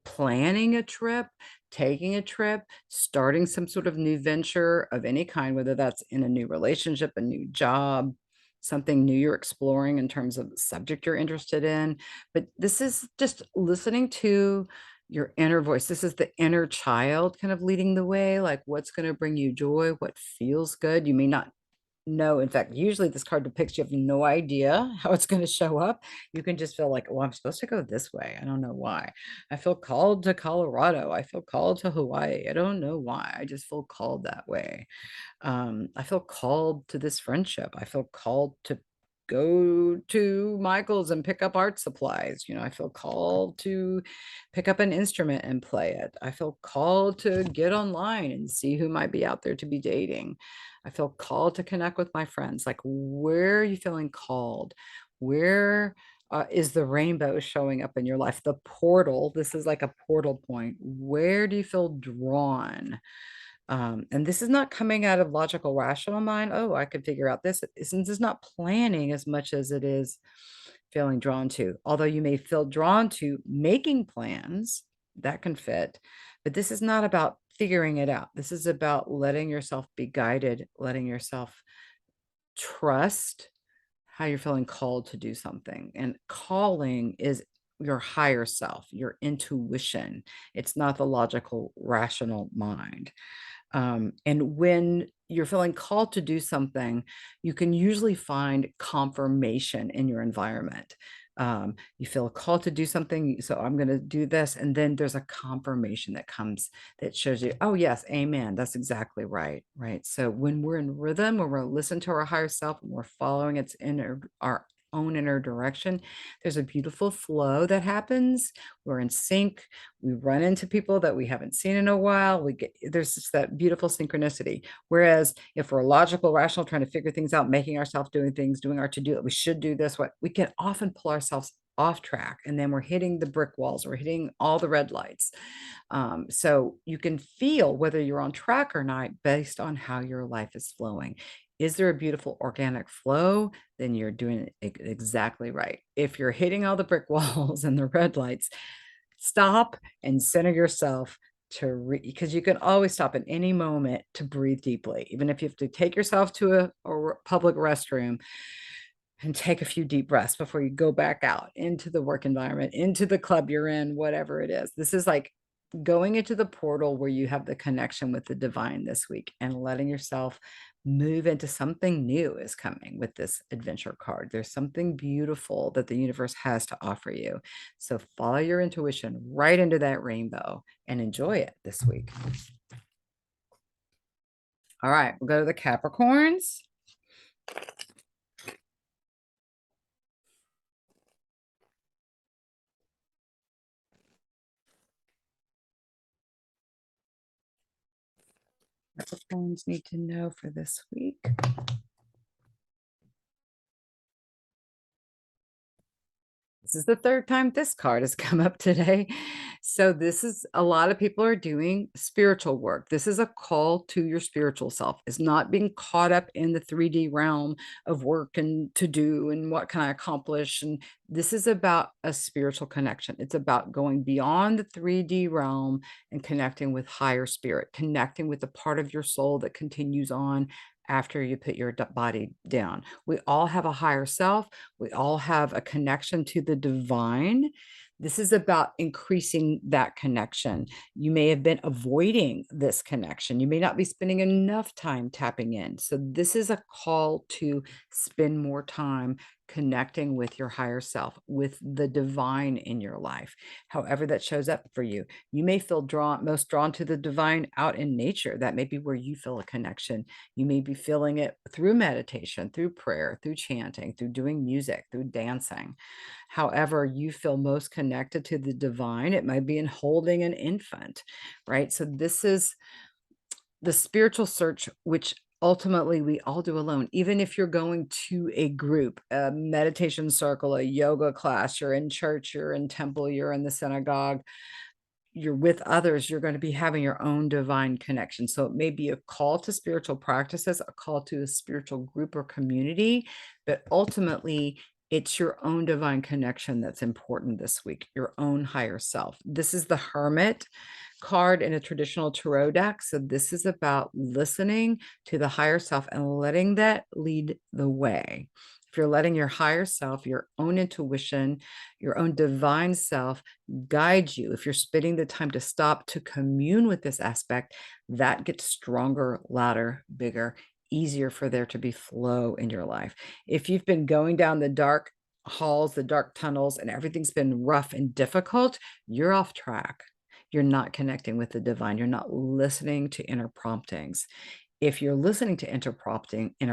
[SPEAKER 1] planning a trip, taking a trip, starting some sort of new venture of any kind, whether that's in a new relationship, a new job, something new you're exploring in terms of the subject you're interested in. But this is just listening to your inner voice. This is the inner child kind of leading the way, like what's going to bring you joy, what feels good. You may not no, in fact, usually this card depicts you have no idea how it's going to show up. You can just feel like, well, I'm supposed to go this way. I don't know why. I feel called to Colorado. I feel called to Hawaii. I don't know why. I just feel called that way. I feel called to this friendship. I feel called to go to Michael's and pick up art supplies. I feel called to pick up an instrument and play it. I feel called to get online and see who might be out there to be dating. I feel called to connect with my friends. Like, where are you feeling called? Where is the rainbow showing up in your life? The portal. This is like a portal point. Where do you feel drawn? And this is not coming out of logical, rational mind. Oh, I could figure out this. This is not planning as much as it is feeling drawn to. Although you may feel drawn to making plans, that can fit. But this is not about figuring it out. This is about letting yourself be guided, letting yourself trust how you're feeling called to do something. And calling is your higher self, your intuition. It's not the logical, rational mind. And when you're feeling called to do something, you can usually find confirmation in your environment. You feel called to do something, so I'm going to do this. And then there's a confirmation that comes that shows you, oh, yes, amen. That's exactly right. Right. So when we're in rhythm, when we're listening to our higher self and we're following its inner, our own inner direction, there's a beautiful flow that happens. We're in sync. We run into people that we haven't seen in a while. There's just that beautiful synchronicity. Whereas if we're logical, rational, trying to figure things out, making ourselves doing things, doing our to-do, we should do this, what we can often pull ourselves off track, and then we're hitting the brick walls, we're hitting all the red lights. So you can feel whether you're on track or not based on how your life is flowing. Is there a beautiful organic flow? Then you're doing it exactly right. If you're hitting all the brick walls and the red lights, stop and center yourself because you can always stop at any moment to breathe deeply, even if you have to take yourself to a public restroom and take a few deep breaths before you go back out into the work environment, into the club you're in, whatever it is. This is like going into the portal where you have the connection with the divine this week and letting yourself move into something new is coming with this adventure card. There's something beautiful that the universe has to offer you. So follow your intuition right into that rainbow and enjoy it this week. All right, we'll go to the Capricorns. Capricorns need to know for this week. This is the third time this card has come up today. So this is a lot of people are doing spiritual work. This is a call to your spiritual self. It's not being caught up in the 3D realm of work and to do and what can I accomplish. And this is about a spiritual connection. It's about going beyond the 3D realm and connecting with higher spirit, connecting with the part of your soul that continues on after you put your body down. We all have a higher self. We all have a connection to the divine. This is about increasing that connection. You may have been avoiding this connection. You may not be spending enough time tapping in. So this is a call to spend more time connecting with your higher self, with the divine in your life, however that shows up for you. You may feel most drawn to the divine out in nature. That may be where you feel a connection. You may be feeling it through meditation, through prayer, through chanting, through doing music, through dancing. However, you feel most connected to the divine, it might be in holding an infant, right? So this is the spiritual search, which ultimately we all do alone, even if you're going to a group, a meditation circle, a yoga class, you're in church, you're in temple, you're in the synagogue, you're with others, you're going to be having your own divine connection. So it may be a call to spiritual practices, a call to a spiritual group or community, but ultimately it's your own divine connection that's important this week, your own higher self. This is the Hermit card in a traditional tarot deck. So this is about listening to the higher self and letting that lead the way. If you're letting your higher self, your own intuition, your own divine self guide you, if you're spending the time to stop to commune with this aspect, that gets stronger, louder, bigger, easier for there to be flow in your life. If you've been going down the dark halls, the dark tunnels, and everything's been rough and difficult, you're off track. You're not connecting with the divine. You're not listening to inner promptings. If you're listening to inner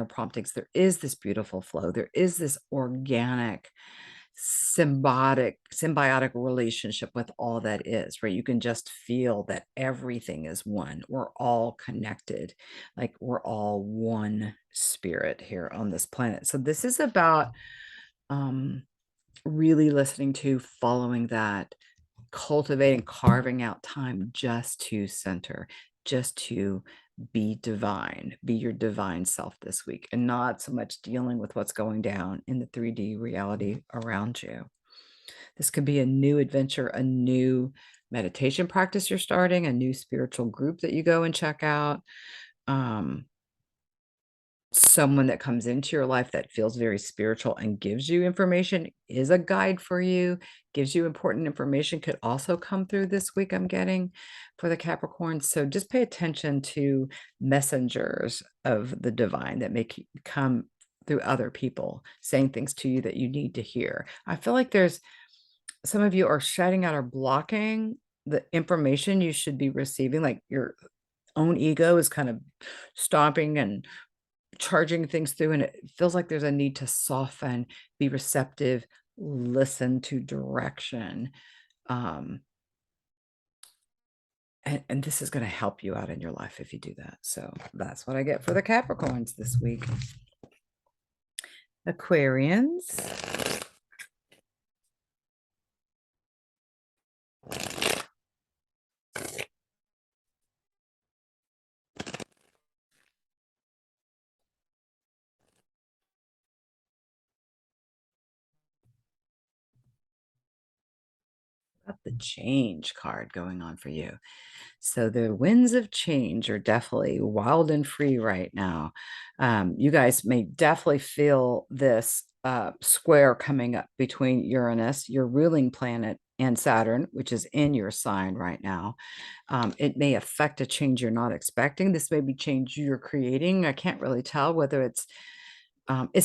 [SPEAKER 1] promptings, there is this beautiful flow. There is this organic, symbiotic relationship with all that is, right? You can just feel that everything is one. We're all connected. Like we're all one spirit here on this planet. So this is about really listening to, following that, cultivating, carving out time just to center, just to be divine, be your divine self this week, and not so much dealing with what's going down in the 3D reality around you. This could be a new adventure, a new meditation practice you're starting, a new spiritual group that you go and check out. Someone that comes into your life that feels very spiritual and gives you information, is a guide for you, gives you important information, could also come through this week, I'm getting, for the Capricorn. So just pay attention to messengers of the divine that may come through other people saying things to you that you need to hear. I feel like there's some of you are shutting out or blocking the information you should be receiving, like your own ego is kind of stomping and charging things through, and it feels like there's a need to soften, be receptive, listen to direction. And this is going to help you out in your life if you do that. So that's what I get for the Capricorns this week. Aquarians. Got the change card going on for you. So the winds of change are definitely wild and free right now. You guys may definitely feel this square coming up between Uranus, your ruling planet, and Saturn, which is in your sign right now. It may affect a change you're not expecting. This may be change you're creating. I can't really tell whether it's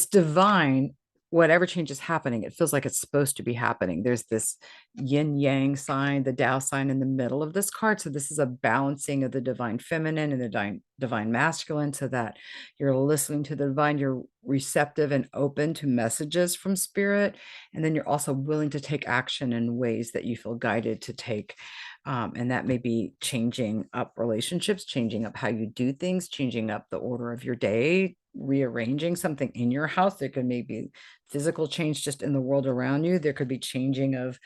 [SPEAKER 1] divine. Whatever change is happening, it feels like it's supposed to be happening. There's this yin yang sign, the Tao sign in the middle of this card. So this is a balancing of the divine feminine and the divine masculine, so that you're listening to the divine, you're receptive and open to messages from spirit. And then you're also willing to take action in ways that you feel guided to take. And that may be changing up relationships, changing up how you do things, changing up the order of your day, rearranging something in your house. There could maybe physical change just in the world around you. There could be changing of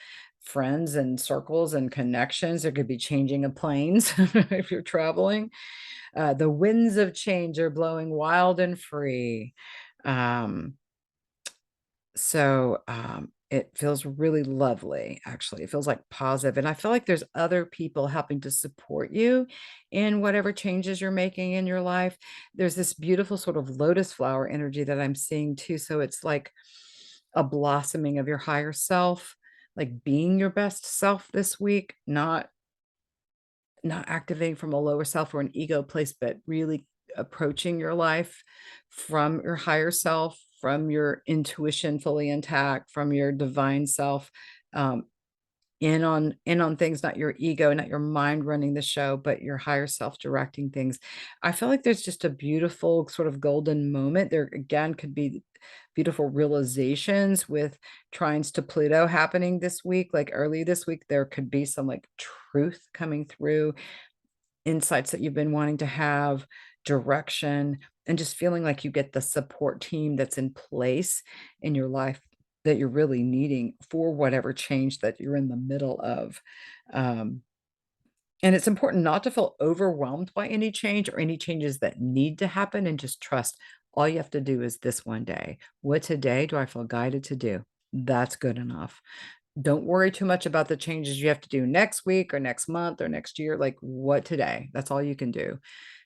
[SPEAKER 1] friends and circles and connections. There could be changing of planes if you're traveling. The winds of change are blowing wild and free. It feels really lovely, actually. It feels like positive. And I feel like there's other people helping to support you in whatever changes you're making in your life. There's this beautiful sort of lotus flower energy that I'm seeing too. So it's like a blossoming of your higher self, like being your best self this week, not activating from a lower self or an ego place, but really approaching your life from your higher self, from your intuition fully intact, from your divine self, in on things, not your ego, not your mind running the show, but your higher self directing things. I feel like there's just a beautiful sort of golden moment. There again could be beautiful realizations with trines to Pluto happening this week. Like early this week, there could be some like truth coming through. insights that you've been wanting to have, direction, and just feeling like you get the support team that's in place in your life that you're really needing for whatever change that you're in the middle of. Um, and it's important not to feel overwhelmed by any change or any changes that need to happen, and just trust all you have to do is this one day. What today do I feel guided to do? That's good enough. Don't worry too much about the changes you have to do next week or next month or next year. Like, what today? That's all you can do.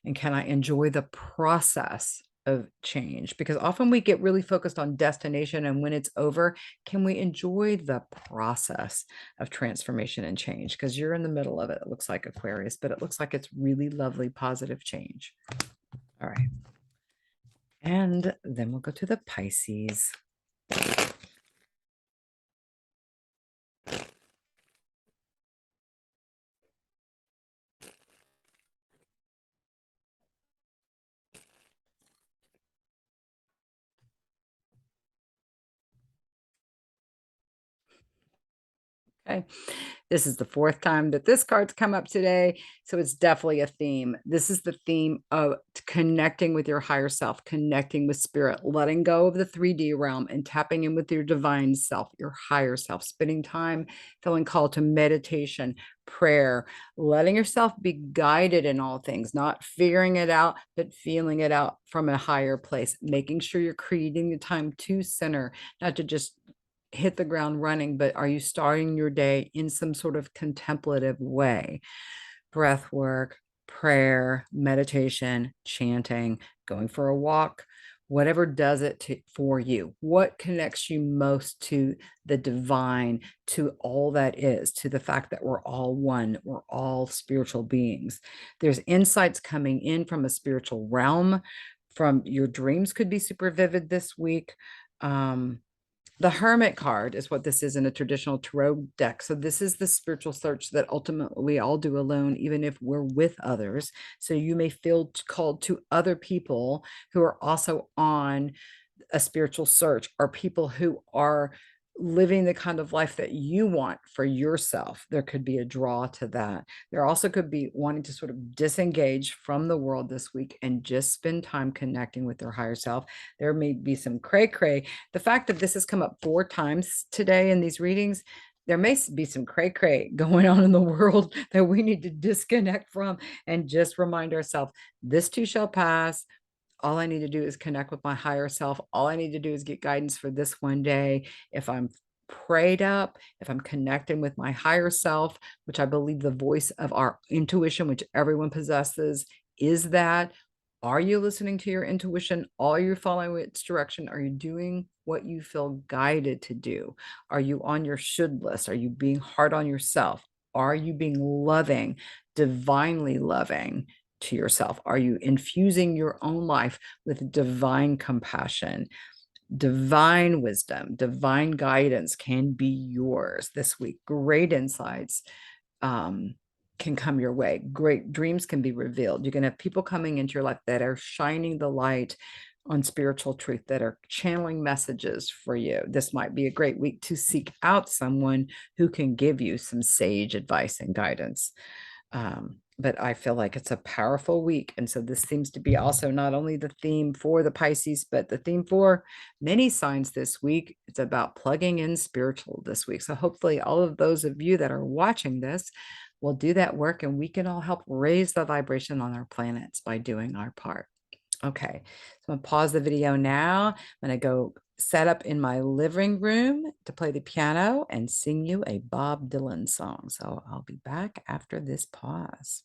[SPEAKER 1] And can I enjoy the process of change? Because often we get really focused on destination, and when it's over, can we enjoy the process of transformation and change? Because you're in the middle of it. It looks like Aquarius, but it looks like it's really lovely, positive change. All right. And then we'll go to the Pisces. Okay. This is the fourth time that this card's come up today, so it's definitely a theme. This is the theme of connecting with your higher self, connecting with spirit, letting go of the 3D realm and tapping in with your divine self, your higher self, spending time feeling called to meditation, prayer, letting yourself be guided in all things, not figuring it out, but feeling it out from a higher place, making sure you're creating the time to center, not to just hit the ground running, but are you starting your day in some sort of contemplative way? Breath work, prayer, meditation, chanting, going for a walk, whatever does it for you. What connects you most to the divine, to all that is, to the fact that we're all one, we're all spiritual beings. There's insights coming in from a spiritual realm, from your dreams could be super vivid this week. The Hermit card is what this is in a traditional tarot deck. So this is the spiritual search that ultimately we all do alone, even if we're with others. So you may feel called to other people who are also on a spiritual search, or people who are living the kind of life that you want for yourself. There could be a draw to that. There also could be wanting to sort of disengage from the world this week and just spend time connecting with their higher self. There may be some cray cray. The fact that this has come up 4 times today in these readings, there may be some cray cray going on in the world that we need to disconnect from and just remind ourselves, this too shall pass. All I need to do is connect with my higher self. All I need to do is get guidance for this one day. If I'm prayed up, if I'm connecting with my higher self, which I believe the voice of our intuition, which everyone possesses, is that. Are you listening to your intuition? Are you following its direction? Are you doing what you feel guided to do? Are you on your should list? Are you being hard on yourself? Are you being loving, divinely loving to yourself? Are you infusing your own life with divine compassion? Divine wisdom, divine guidance can be yours this week. Great insights can come your way. Great dreams can be revealed. You're going to have people coming into your life that are shining the light on spiritual truth, that are channeling messages for you. This might be a great week to seek out someone who can give you some sage advice and guidance. But I feel like it's a powerful week. And so this seems to be also not only the theme for the Pisces, but the theme for many signs this week. It's about plugging in spiritual this week. So hopefully all of those of you that are watching this will do that work, and we can all help raise the vibration on our planets by doing our part. Okay, so I'm gonna pause the video now. I'm gonna go set up in my living room to play the piano and sing you a Bob Dylan song. So I'll be back after this pause.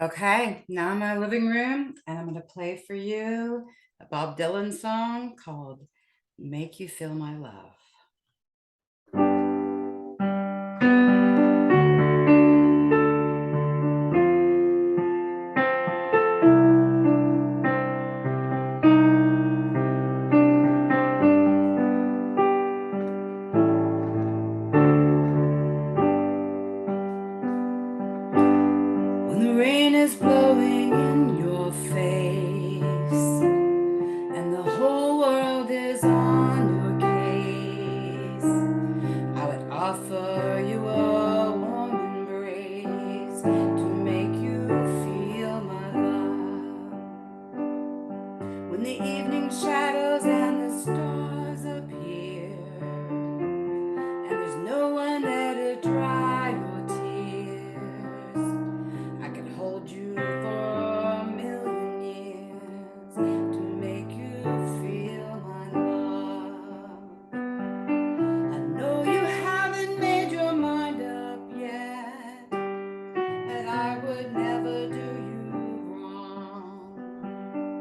[SPEAKER 1] Okay, now I'm in my living room and I'm gonna play for you a Bob Dylan song called Make You Feel My Love. When the rain is blowing in your face and the whole world is on your case, I would offer you a warm embrace to make one there to dry your tears. I could hold you for a million years to make you feel my love. I know you haven't made your mind up yet, and I would never do you wrong.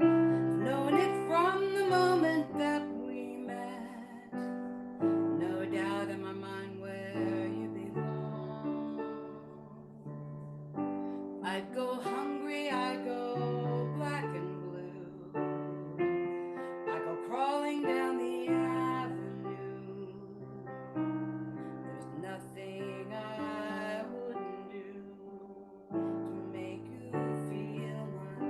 [SPEAKER 1] I've known it from the moment that we met. No doubt in my mind where you belong. I'd go hungry, I'd go black and blue. I'd go crawling down the avenue. There's nothing I wouldn't do to make you feel my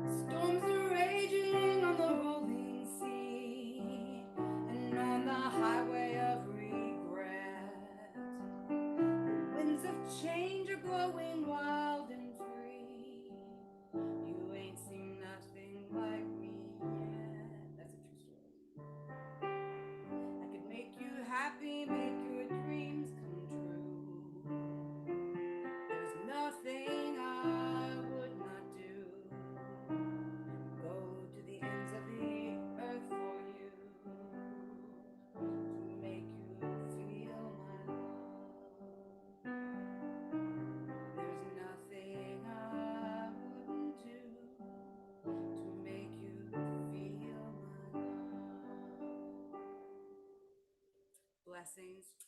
[SPEAKER 1] Storms are raging on the rolling sea and on the highway of regret. The winds of change are blowing wild and free. You ain't seen nothing like me yet. That's a true story. I could make you happy, make your dreams come true. There's nothing I would not do. Go to the ends of the earth for you to make you feel my love. There's nothing I wouldn't do to make you feel my love. Blessings.